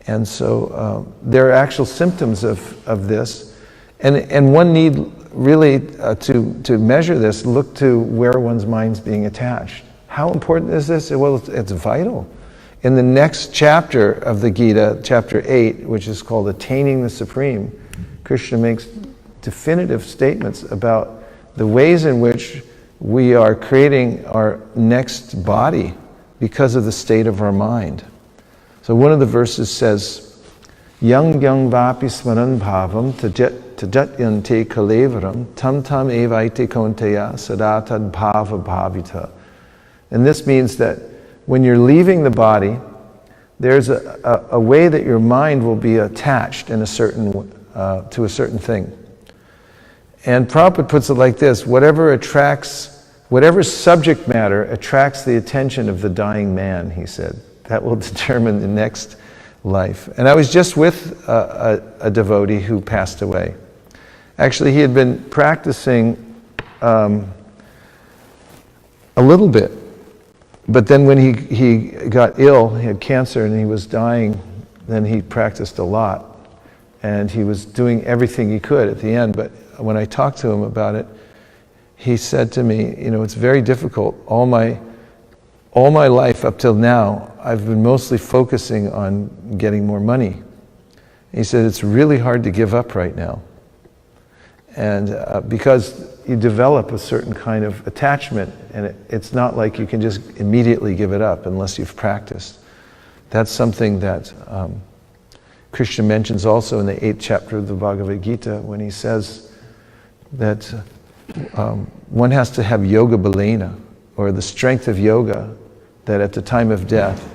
And so there are actual symptoms of this. And one need really, to measure this, look to where one's mind's being attached. How important is this? Well, it's vital. In the next chapter of the Gita, chapter 8, which is called Attaining the Supreme, Krishna makes definitive statements about the ways in which we are creating our next body because of the state of our mind. So one of the verses says, Yang vapi smaran bhavam tajatyante kalevaram tam tam evaite konteya sadatad bhava bhavita. And this means that when you're leaving the body, there's a way that your mind will be attached in a certain to a certain thing. And Prabhupada puts it like this: whatever subject matter attracts the attention of the dying man, he said, that will determine the next life. And I was just with a devotee who passed away. Actually, he had been practicing a little bit, but then when he got ill, he had cancer and he was dying, then he practiced a lot. And he was doing everything he could at the end, but when I talked to him about it, he said to me, it's very difficult. All my life up till now, I've been mostly focusing on getting more money. He said, it's really hard to give up right now. And because, you develop a certain kind of attachment, and it's not like you can just immediately give it up unless you've practiced. That's something that Krishna mentions also in the 8th chapter of the Bhagavad Gita when he says that one has to have yoga balena, or the strength of yoga, that at the time of death,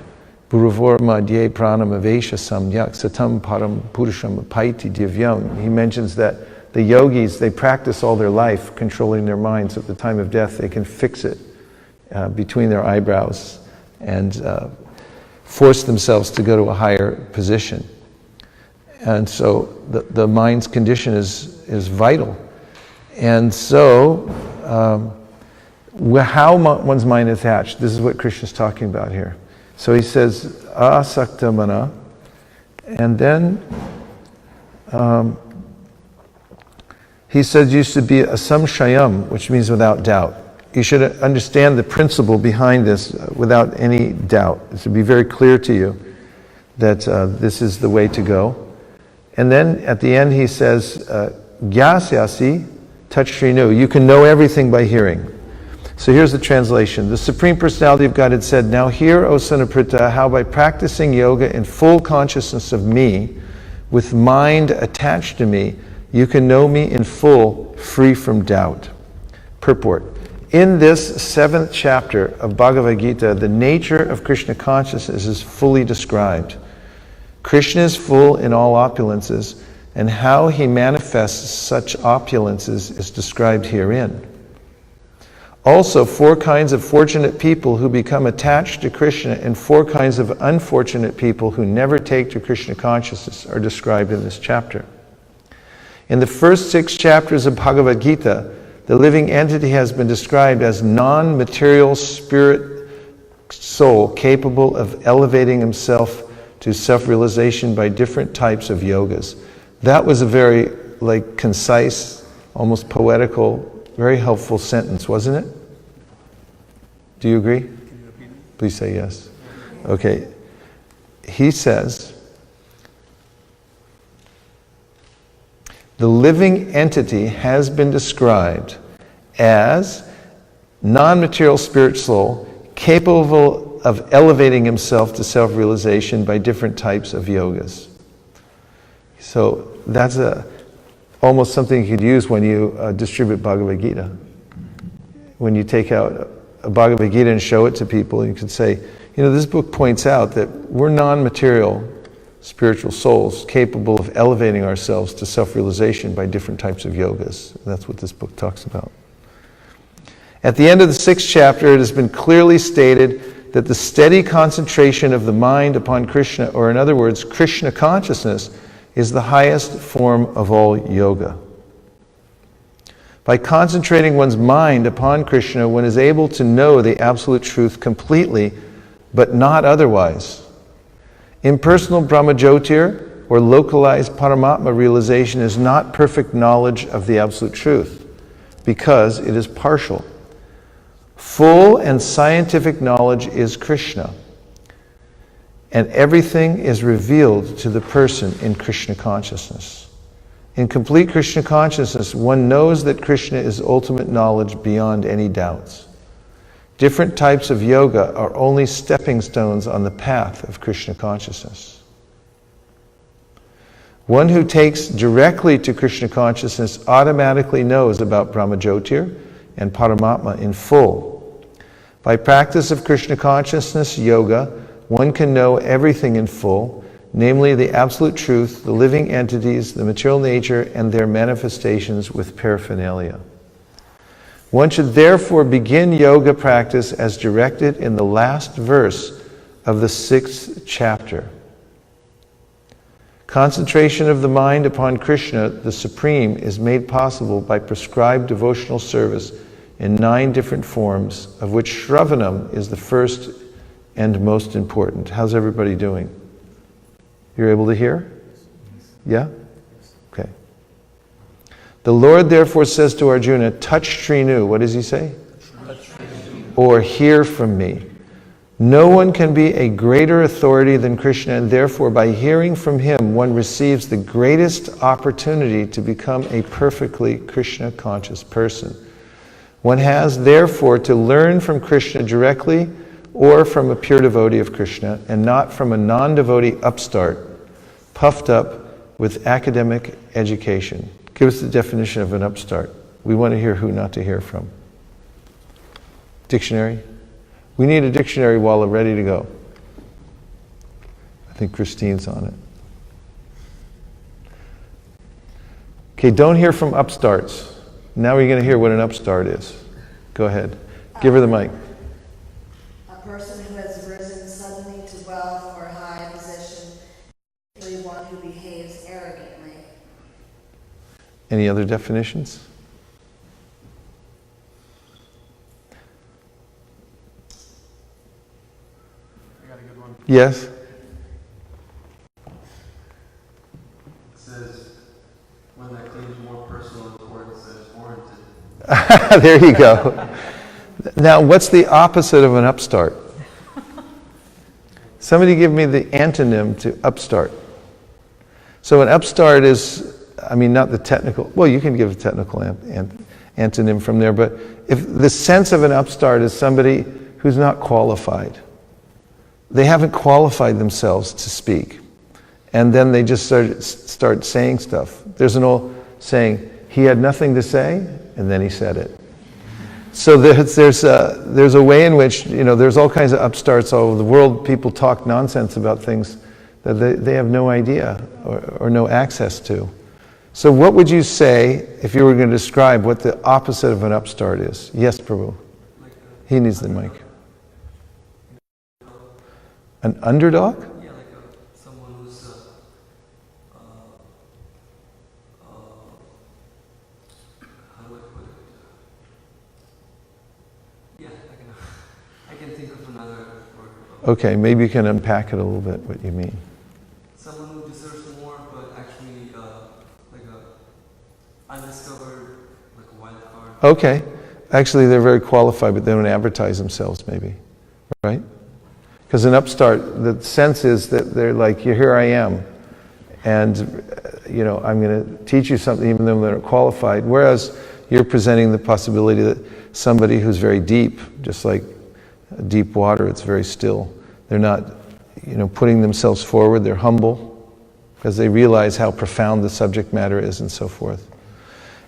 Buruvor madhye pranam avesha samyak satam param purusham apaiti divyam. He mentions that the yogis, they practice all their life controlling their minds. At the time of death, they can fix it between their eyebrows and force themselves to go to a higher position. And so the mind's condition is vital. And so, how one's mind is attached, this is what Krishna's talking about here. So he says, asakta mana, and then he says you should be asamshayam, which means without doubt. You should understand the principle behind this without any doubt. It should be very clear to you that this is the way to go. And then at the end he says, Gyasyasi Tachrinu, you can know everything by hearing. So here's the translation. The Supreme Personality of Godhead said, now hear, O son of Pritha, how by practicing yoga in full consciousness of me, with mind attached to me, you can know me in full, free from doubt. Purport. In this 7th chapter of Bhagavad Gita, the nature of Krishna consciousness is fully described. Krishna is full in all opulences, and how he manifests such opulences is described herein. Also, 4 kinds of fortunate people who become attached to Krishna and 4 kinds of unfortunate people who never take to Krishna consciousness are described in this chapter. In the first 6 chapters of Bhagavad Gita, the living entity has been described as non-material spirit soul capable of elevating himself to self-realization by different types of yogas. That was a very concise, almost poetical, very helpful sentence, wasn't it? Do you agree? Can you repeat it? Please say yes. Okay. He says, the living entity has been described as non-material spirit soul capable of elevating himself to self-realization by different types of yogas. So that's almost something you could use when you distribute Bhagavad Gita. When you take out a Bhagavad Gita and show it to people, you could say, this book points out that we're non-material spiritual souls capable of elevating ourselves to self-realization by different types of yogas. That's what this book talks about. At the end of the 6th chapter, it has been clearly stated that the steady concentration of the mind upon Krishna, or in other words, Krishna consciousness, is the highest form of all yoga. By concentrating one's mind upon Krishna, one is able to know the absolute truth completely, but not otherwise. Impersonal Brahmajyotir, or localized Paramatma realization, is not perfect knowledge of the absolute truth, because it is partial. Full and scientific knowledge is Krishna, and everything is revealed to the person in Krishna consciousness. In complete Krishna consciousness, one knows that Krishna is ultimate knowledge beyond any doubts. Different types of yoga are only stepping stones on the path of Krishna consciousness. One who takes directly to Krishna consciousness automatically knows about Brahmajyotir and Paramatma in full. By practice of Krishna consciousness yoga, one can know everything in full, namely the absolute truth, the living entities, the material nature, and their manifestations with paraphernalia. One should therefore begin yoga practice as directed in the last verse of the 6th chapter. Concentration of the mind upon Krishna, the Supreme, is made possible by prescribed devotional service in 9 different forms, of which Shravanam is the first and most important. How's everybody doing? You're able to hear? Yeah? Okay. The Lord therefore says to Arjuna, touch Shrinu. What does he say? Or hear from me. No one can be a greater authority than Krishna, and therefore by hearing from him, one receives the greatest opportunity to become a perfectly Krishna conscious person. One has therefore to learn from Krishna directly or from a pure devotee of Krishna, and not from a non-devotee upstart, puffed up with academic education. Give us the definition of an upstart. We want to hear who not to hear from. Dictionary? We need a dictionary while we're ready to go. I think Christine's on it. Okay, don't hear from upstarts. Now we're going to hear what an upstart is. Go ahead. Give her the mic. A person who has risen suddenly to wealth or high position, usually one who behaves arrogantly. Any other definitions? I got a good one. Yes? It says, one that claims more personal importance than is warranted. There you go. Now, what's the opposite of an upstart? Somebody give me the antonym to upstart. So an upstart is, I mean, not the technical, well, you can give a technical antonym from there, but if the sense of an upstart is somebody who's not qualified. They haven't qualified themselves to speak. And then they just start saying stuff. There's an old saying, he had nothing to say, and then he said it. So there's a way in which, there's all kinds of upstarts all over the world. People talk nonsense about things that they have no idea or no access to. So what would you say if you were going to describe what the opposite of an upstart is? Yes, Prabhu. He needs the mic. An underdog? Yeah, like someone who's how do I put it? Yeah, I can think of another word. Okay, maybe you can unpack it a little bit, what you mean. Someone who deserves more, but actually like a undiscovered, like a wild card. Okay. Actually, they're very qualified, but they don't advertise themselves, maybe. Right? Because an upstart, the sense is that they're like, here I am. And, I'm going to teach you something even though they're not qualified. Whereas you're presenting the possibility that somebody who's very deep, just like deep water, it's very still. They're not, putting themselves forward. They're humble because they realize how profound the subject matter is and so forth.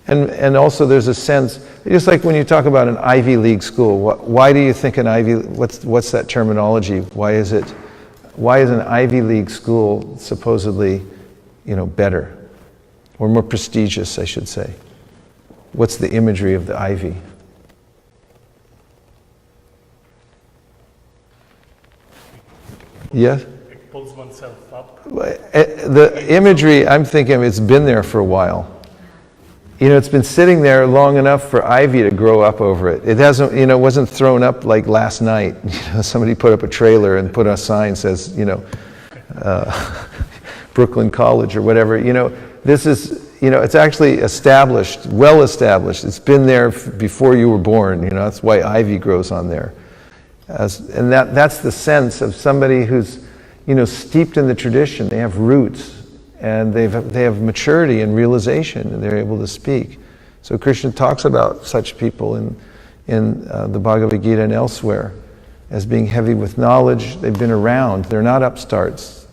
And also there's a sense, just like when you talk about an Ivy League school, why do you think an what's that terminology? Why is an Ivy League school supposedly, better? Or more prestigious, I should say. What's the imagery of the ivy? Yes? It pulls oneself up. The imagery, I'm thinking it's been there for a while. It's been sitting there long enough for ivy to grow up over it. It hasn't, wasn't thrown up like last night. Somebody put up a trailer and put a sign that says, Brooklyn College or whatever. This is, it's actually established, well established. It's been there before you were born. That's why ivy grows on there. And that's the sense of somebody who's, steeped in the tradition. They have roots. And they have maturity and realization, and they're able to speak. So Krishna talks about such people in the Bhagavad Gita and elsewhere as being heavy with knowledge. They've been around. They're not upstarts.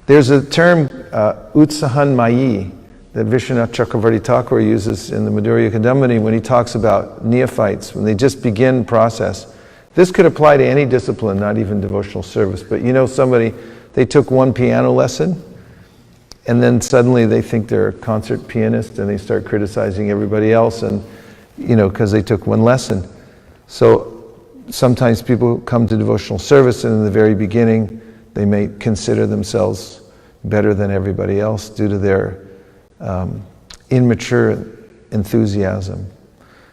There's a term, utsahan mayi, that Vishwanath Chakravarti Thakur uses in the Madhurya Kadambini when he talks about neophytes, when they just begin process. This could apply to any discipline, not even devotional service. But somebody, they took one piano lesson, and then suddenly they think they're a concert pianist and they start criticizing everybody else and, because they took one lesson. So sometimes people come to devotional service and in the very beginning they may consider themselves better than everybody else due to their immature enthusiasm.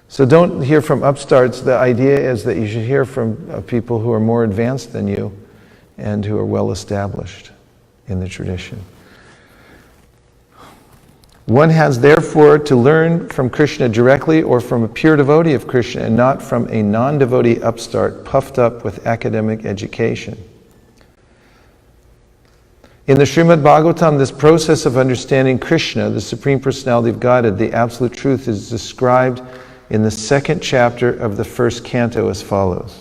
So don't hear from upstarts. The idea is that you should hear from people who are more advanced than you and who are well established in the tradition. One has therefore to learn from Krishna directly or from a pure devotee of Krishna and not from a non-devotee upstart puffed up with academic education. In the Srimad Bhagavatam, this process of understanding Krishna, the Supreme Personality of Godhead, the Absolute Truth, is described in the 2nd chapter of the 1st canto as follows.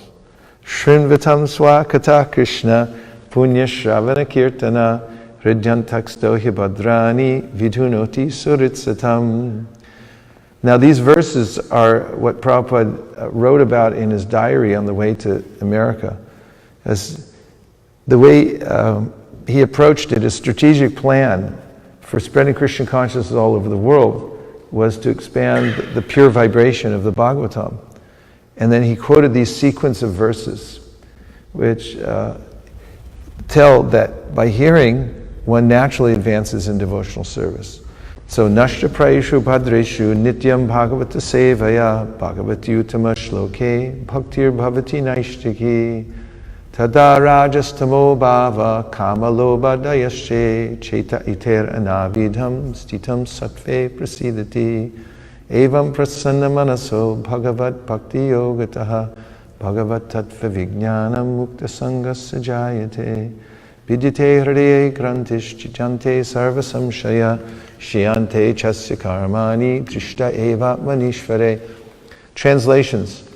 Shrinvatam swa kata Krishna punya shravana kirtana hridyantaksto hibhadrani vidhunoti suritsatam. Now these verses are what Prabhupada wrote about in his diary on the way to America. As the way he approached it, a strategic plan for spreading Krishna consciousness all over the world was to expand the pure vibration of the Bhagavatam. And then he quoted these sequence of verses, which tell that by hearing, one naturally advances in devotional service. So, Nashta Prayeshu Bhadreshu Nityam Bhagavata Sevaya Bhagavati Uttama Shloke Bhaktir Bhavati Naishtiki Tada Rajastamo Bhava Kamaloba Dayashe Cheta Iter Anavidham Stitam Sattve Prasidati Evam Prasanna Manaso Bhagavat Bhakti Yogataha Bhagavat Tattva Vijnanam Mukta Sangasya Jayate Vidite Hridaye Grantish Chijante Sarva Samshaya Shyante Chasya Karmani Trishta Eva Manishvare. Translations.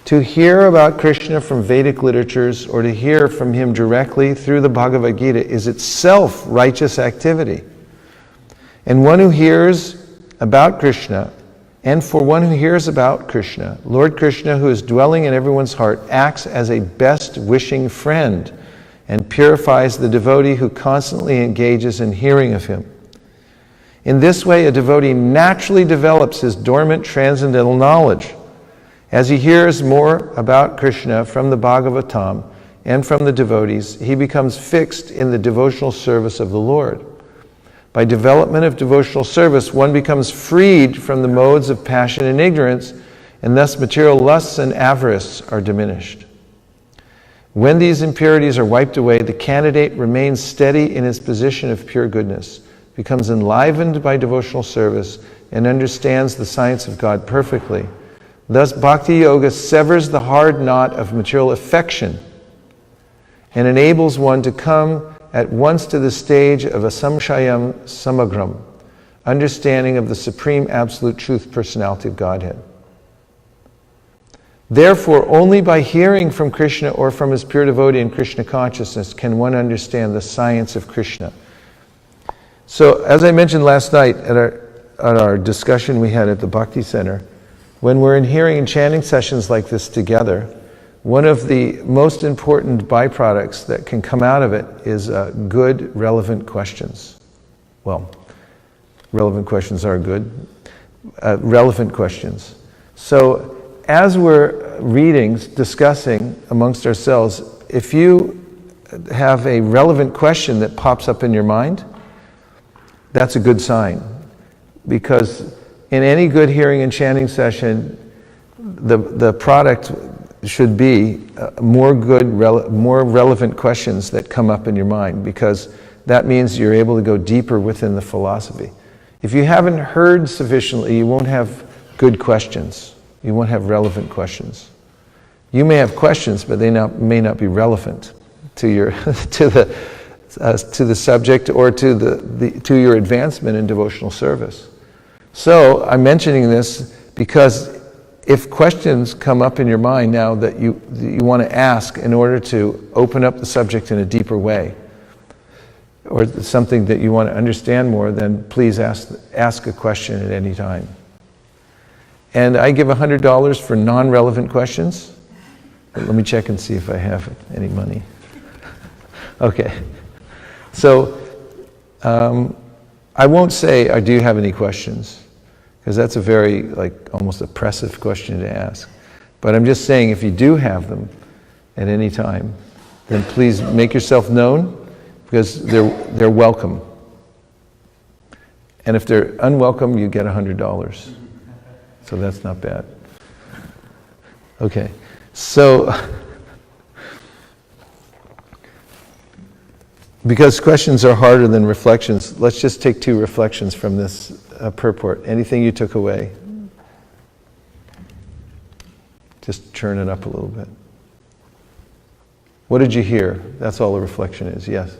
To hear about Krishna from Vedic literatures or to hear from him directly through the Bhagavad Gita is itself righteous activity. And one who hears about Krishna, and for one who hears about Krishna, Lord Krishna, who is dwelling in everyone's heart, acts as a best wishing friend and purifies the devotee who constantly engages in hearing of him. In this way, a devotee naturally develops his dormant transcendental knowledge. As he hears more about Krishna from the Bhagavatam and from the devotees, he becomes fixed in the devotional service of the Lord. By development of devotional service, one becomes freed from the modes of passion and ignorance, and thus material lusts and avarice are diminished. When these impurities are wiped away, the candidate remains steady in his position of pure goodness, becomes enlivened by devotional service, and understands the science of God perfectly. Thus, Bhakti Yoga severs the hard knot of material affection and enables one to come at once to the stage of a samshayam samagram, understanding of the Supreme Absolute Truth Personality of Godhead. Therefore, only by hearing from Krishna or from his pure devotee in Krishna consciousness can one understand the science of Krishna. So, as I mentioned last night at our discussion we had at the Bhakti Center, when we're in hearing and chanting sessions like this together, one of the most important byproducts that can come out of it is good, relevant questions. Well, relevant questions are good. Relevant questions. So, as we're reading, discussing amongst ourselves, if you have a relevant question that pops up in your mind, that's a good sign. Because in any good hearing and chanting session, the product should be more relevant questions that come up in your mind, because that means you're able to go deeper within the philosophy. If you haven't heard sufficiently, you won't have good questions. You won't have relevant questions. You may have questions, but they may not be relevant to your to the subject or to your advancement in devotional service. So I'm mentioning this because if questions come up in your mind now that you want to ask in order to open up the subject in a deeper way, or something that you want to understand more, then please ask a question at any time. And I give $100 for non-relevant questions. But let me check and see if I have any money. Okay. So I won't say, do you have any questions? Because that's a very, almost oppressive question to ask. But I'm just saying, if you do have them at any time, then please make yourself known, because they're welcome. And if they're unwelcome, you get $100. So that's not bad. Okay, so Because questions are harder than reflections, let's just take 2 reflections from this purport. Anything you took away? Just turn it up a little bit. What did you hear? That's all a reflection is, yes.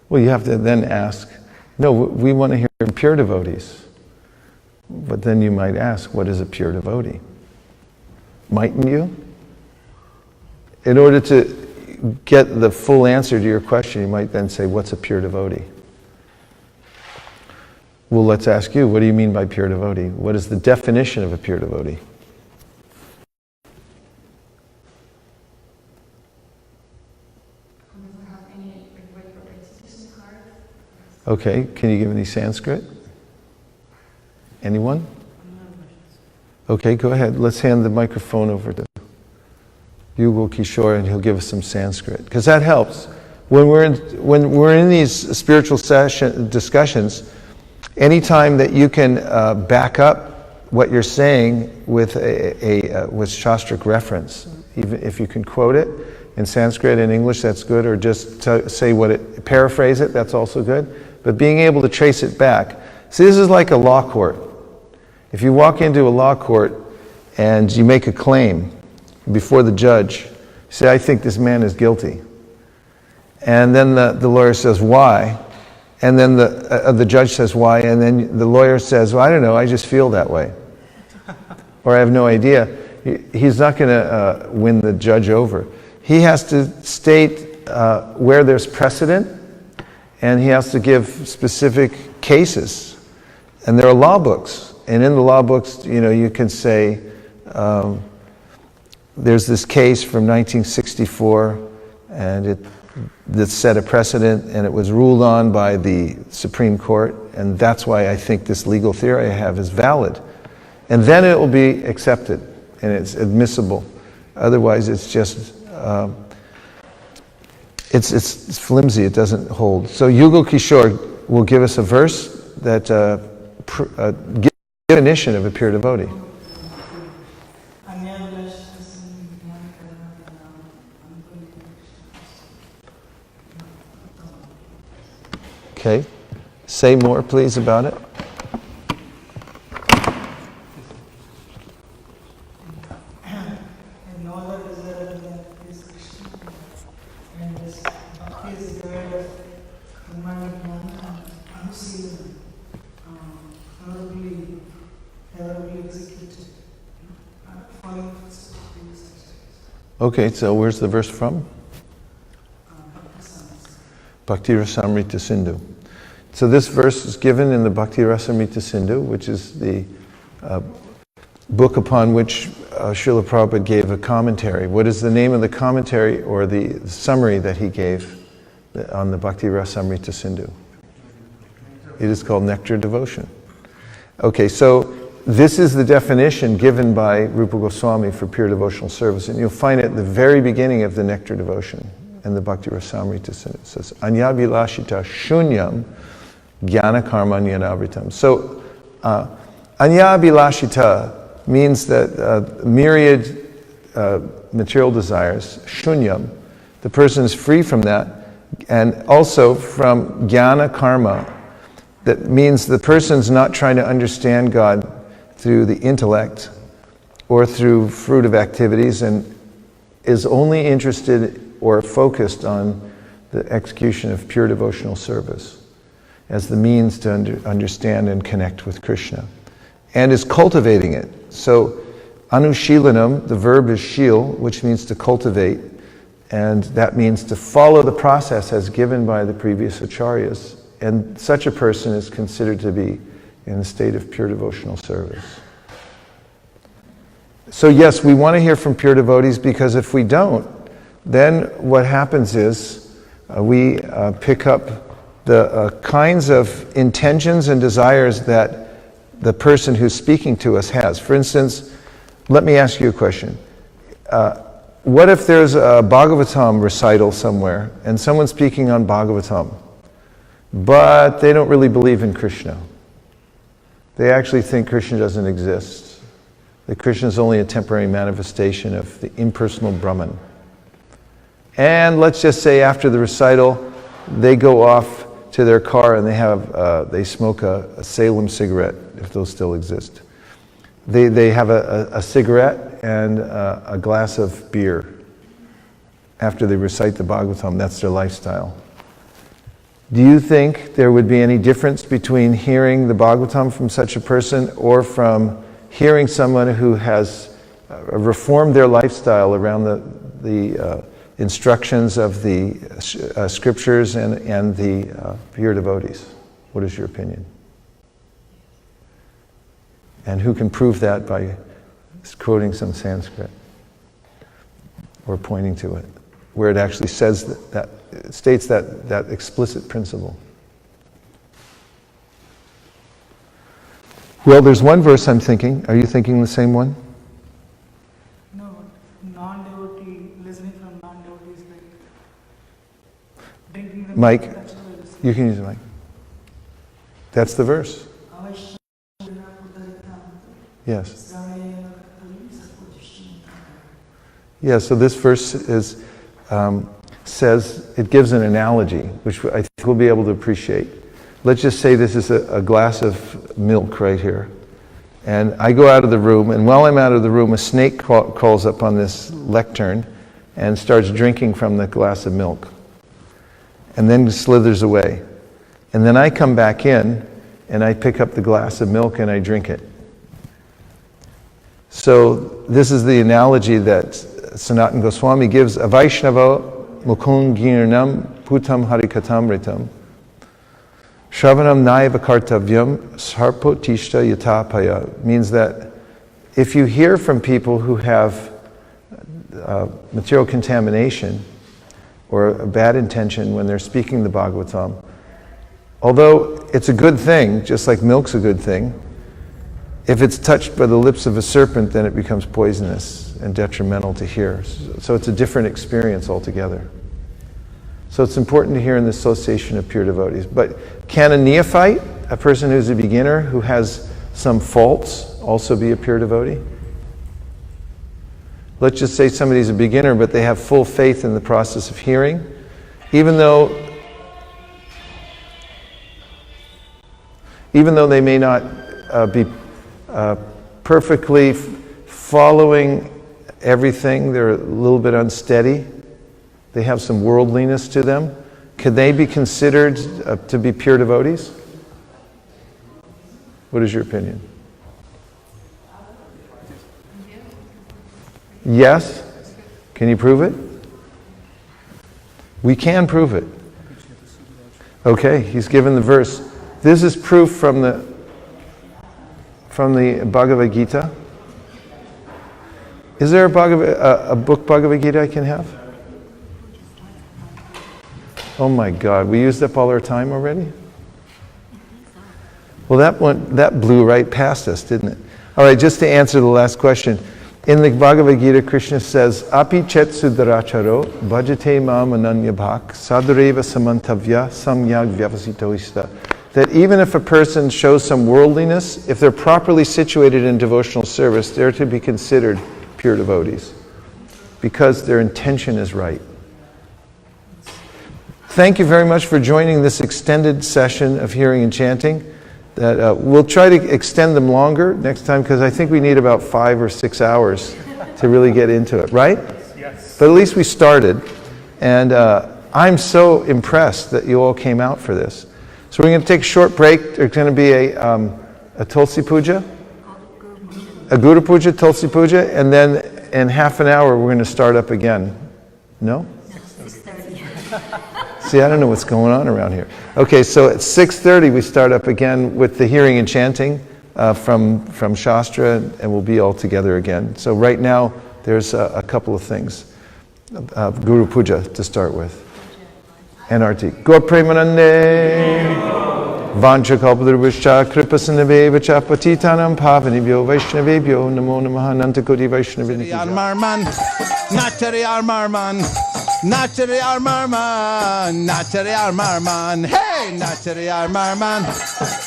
Well, you have to then ask, no, we want to hear from pure devotees. But then you might ask, what is a pure devotee? Mightn't you? In order to get the full answer to your question, you might then say, what's a pure devotee? Well, let's ask you, what do you mean by pure devotee? What is the definition of a pure devotee? Okay, can you give any Sanskrit? Anyone? Okay, go ahead. Let's hand the microphone over to Yugal Kishore and he'll give us some Sanskrit. Because that helps. When we're in these spiritual discussions, anytime that you can back up what you're saying with with Shastric reference, even if you can quote it in Sanskrit and English, that's good, or just say paraphrase it, that's also good. But being able to trace it back. See, this is like a law court. If you walk into a law court and you make a claim before the judge, you say, I think this man is guilty. And then the lawyer says, why? And then the judge says, why? And then the lawyer says, well, I don't know, I just feel that way. Or I have no idea. He's not going to win the judge over. He has to state where there's precedent, and he has to give specific cases. And there are law books. And in the law books, you can say, there's this case from 1964, and that set a precedent, and it was ruled on by the Supreme Court, and that's why I think this legal theory I have is valid. And then it will be accepted, and it's admissible. Otherwise, it's just... It's flimsy, it doesn't hold. So Yugal Kishore will give us a verse that gives a definition of a pure devotee. Okay. Say more, please, about it. Okay, so where's the verse from? Bhakti Rasamrita Sindhu. So this verse is given in the Bhakti Rasamrita Sindhu, which is the book upon which Srila Prabhupada gave a commentary. What is the name of the commentary or the summary that he gave on the Bhakti Rasamrita Sindhu? It is called Nectar Devotion. Okay, so this is the definition given by Rupa Goswami for pure devotional service, and you'll find it at the very beginning of the Nectar Devotion in the Bhakti Rasamrita Sindhu. It says, Anyabhilashita shunyam jnana karma nyanavritam. So, Anyabhilashita means that myriad material desires, shunyam, the person is free from that, and also from jnana karma. That means the person's not trying to understand God through the intellect or through fruitive activities, and is only interested or focused on the execution of pure devotional service as the means to understand and connect with Krishna, and is cultivating it. So anushilanam, the verb is shil, which means to cultivate, and that means to follow the process as given by the previous acharyas, and such a person is considered to be in a state of pure devotional service. So yes, we want to hear from pure devotees, because if we don't, then what happens is we pick up the kinds of intentions and desires that the person who's speaking to us has. For instance, let me ask you a question. What if there's a Bhagavatam recital somewhere and someone's speaking on Bhagavatam, but they don't really believe in Krishna? They actually think Krishna doesn't exist. That Krishna is only a temporary manifestation of the impersonal Brahman. And let's just say after the recital, they go off to their car and they smoke a Salem cigarette, if those still exist. They have a cigarette and a glass of beer after they recite the Bhagavatam. That's their lifestyle. Do you think there would be any difference between hearing the Bhagavatam from such a person or from hearing someone who has reformed their lifestyle around the instructions of the scriptures and the pure devotees? What is your opinion? And who can prove that by quoting some Sanskrit or pointing to it, where it actually says that it states that explicit principle? Well, there's one verse I'm thinking. Are you thinking the same one? No, non-devotee, listening from non-devotee is like drinking the Mike, that's the verse. you can use the mic. That's the verse. Yes. Yeah, so this verse says, it gives an analogy, which I think we'll be able to appreciate. Let's just say this is a glass of milk right here. And I go out of the room, and while I'm out of the room, a snake crawls up on this lectern and starts drinking from the glass of milk. And then slithers away. And then I come back in, and I pick up the glass of milk and I drink it. So this is the analogy that Sanatana Goswami gives. Avaishnava mukund girnam putam harikatamritam shravanam naiva kartavyam sarpotishta yatapaya. Means that if you hear from people who have material contamination or a bad intention when they're speaking the Bhagavatam, although it's a good thing, just like milk's a good thing, if it's touched by the lips of a serpent, then it becomes poisonous and detrimental to hear. So it's a different experience altogether. So it's important to hear in the association of pure devotees. But can a neophyte, a person who's a beginner, who has some faults, also be a pure devotee? Let's just say somebody's a beginner, but they have full faith in the process of hearing, even though they may not be perfectly following everything, they're a little bit unsteady, they have some worldliness to them, could they be considered to be pure devotees? What is your opinion? Yes? Can you prove it? We can prove it. Okay, he's given the verse. This is proof from the Bhagavad Gita. Is there a book Bhagavad Gita I can have? Oh my God, we used up all our time already? Well, that blew right past us, didn't it? All right, just to answer the last question. In the Bhagavad Gita, Krishna says, Api chet sudaracharo bhajate mam ananya bhak sadareva samantavya samyag vyavasitoista. That even if a person shows some worldliness, if they're properly situated in devotional service, they're to be considered pure devotees because their intention is right. Thank you very much for joining this extended session of hearing and chanting. That we'll try to extend them longer next time because I think we need about 5 or 6 hours to really get into it, right? Yes. But at least we started. And I'm so impressed that you all came out for this. So we're going to take a short break. There's going to be a Tulsi Puja, a Guru Puja, Tulsi Puja, and then in half an hour we're going to start up again. No? 6:30. See, I don't know what's going on around here. Okay, so at 6:30 we start up again with the hearing and chanting from Shastra, and we'll be all together again. So right now there's a couple of things. Guru Puja to start with. And Arti. Gaur Premanande. Vanchakalpadurvascha kripasanaveva patitanam pavanibhyo Vaishnavebhyo namo namaha Nantakoti Vaishnaviniti. Armarman, Natari Armarman, Natari Armarman, Natari Armarman, hey, Natari Armarman,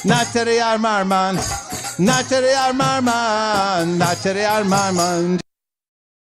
Natari Armarman, Natari Armarman, Natari Armarman.